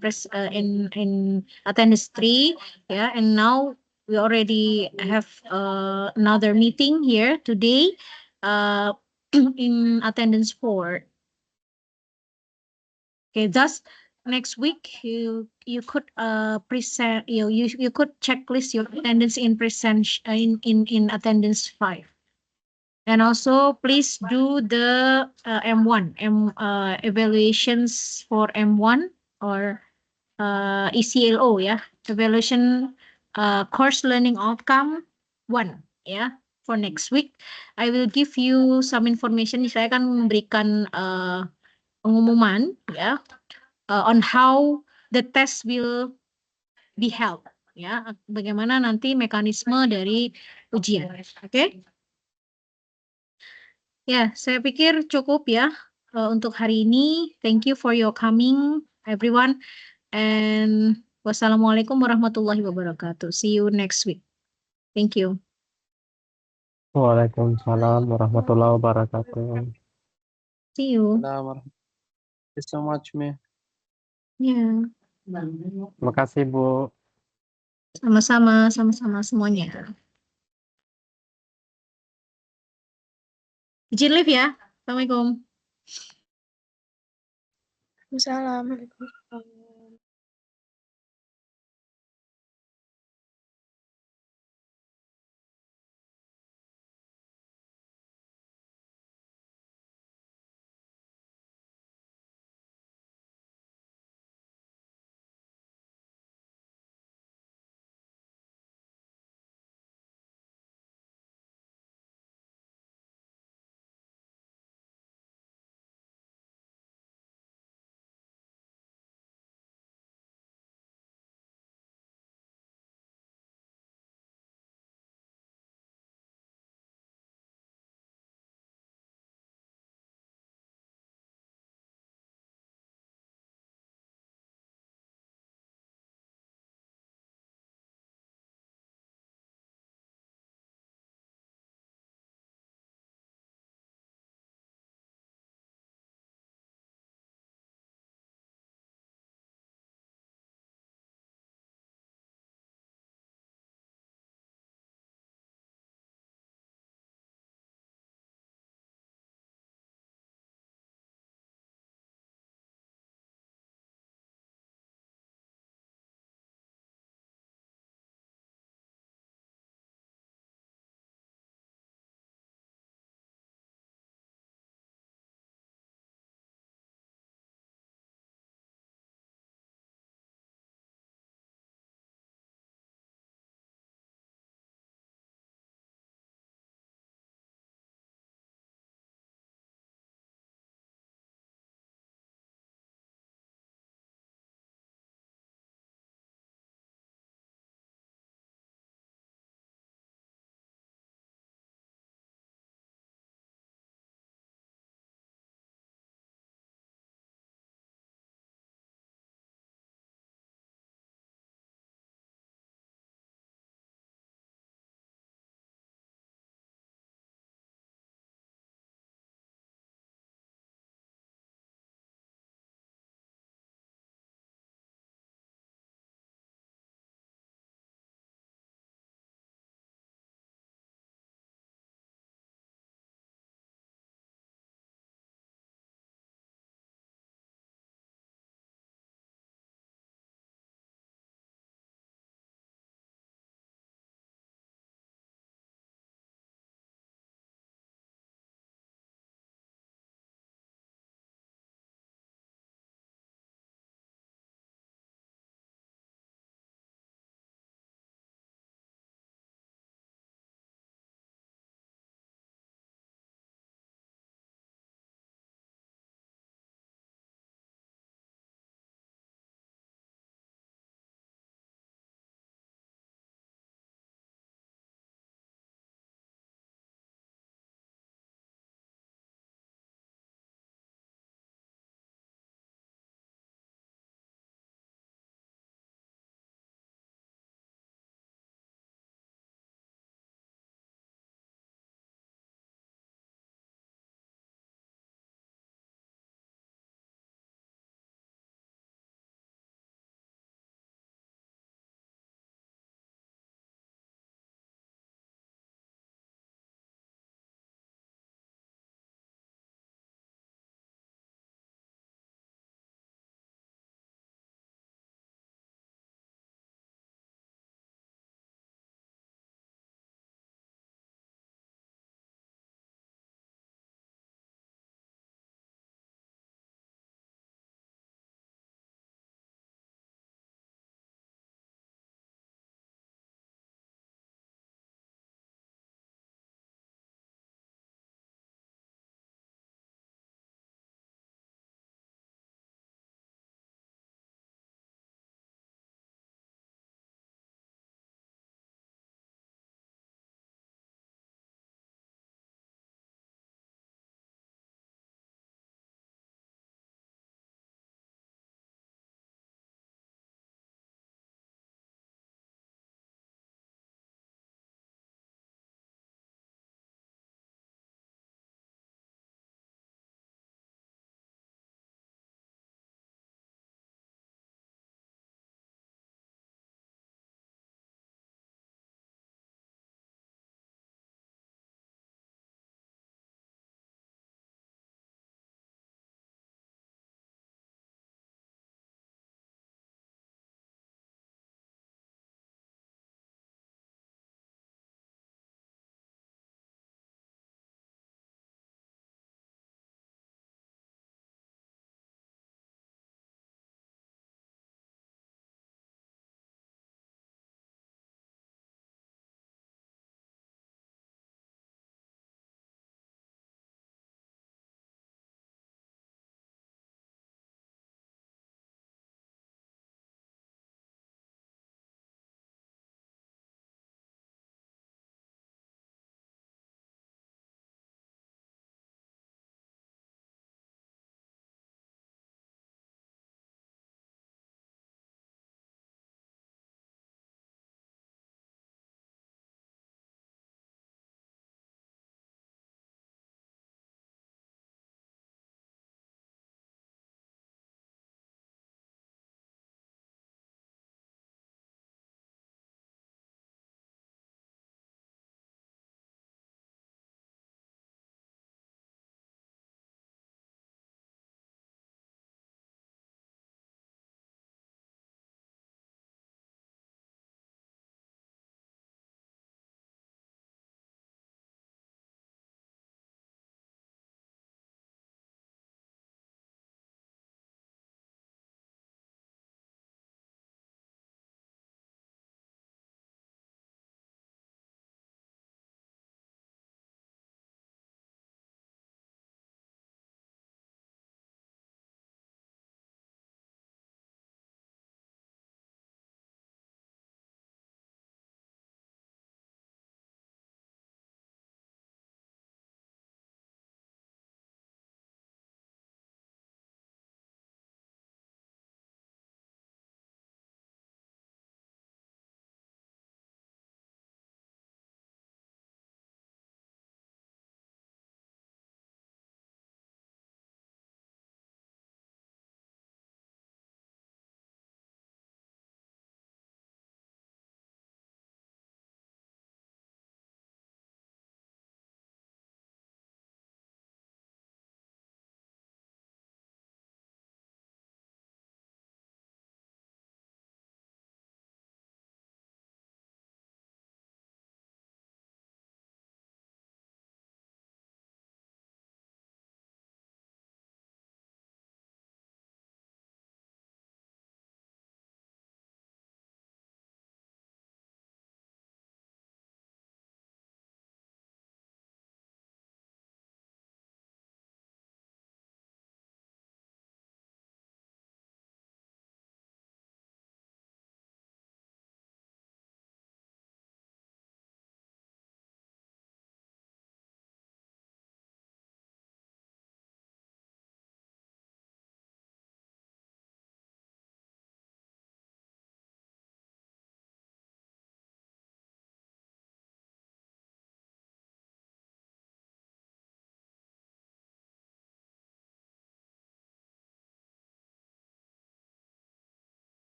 A: attendance 3 ya, and now we already have another meeting here today in attendance 4. Okay, thus next week you could present you could checklist your attendance in in attendance 5. And also please do the M1 evaluations for M1 or ECLO ya, evaluation course learning outcome 1 ya, for next week. I will give you some information. Saya akan memberikan pengumuman ya on how the test will be held ya, bagaimana nanti mekanisme dari ujian. Oke. Ya, saya pikir cukup ya untuk hari ini. Thank you for your coming, everyone. And wassalamualaikum warahmatullahi wabarakatuh. See you next week. Thank you.
B: Waalaikumsalam warahmatullahi wabarakatuh.
A: See you.
I: Thank you so much, me.
A: Ya.
B: Terima kasih, Bu.
A: Sama-sama semuanya. Izin live ya. Assalamualaikum.
D: Assalamualaikum.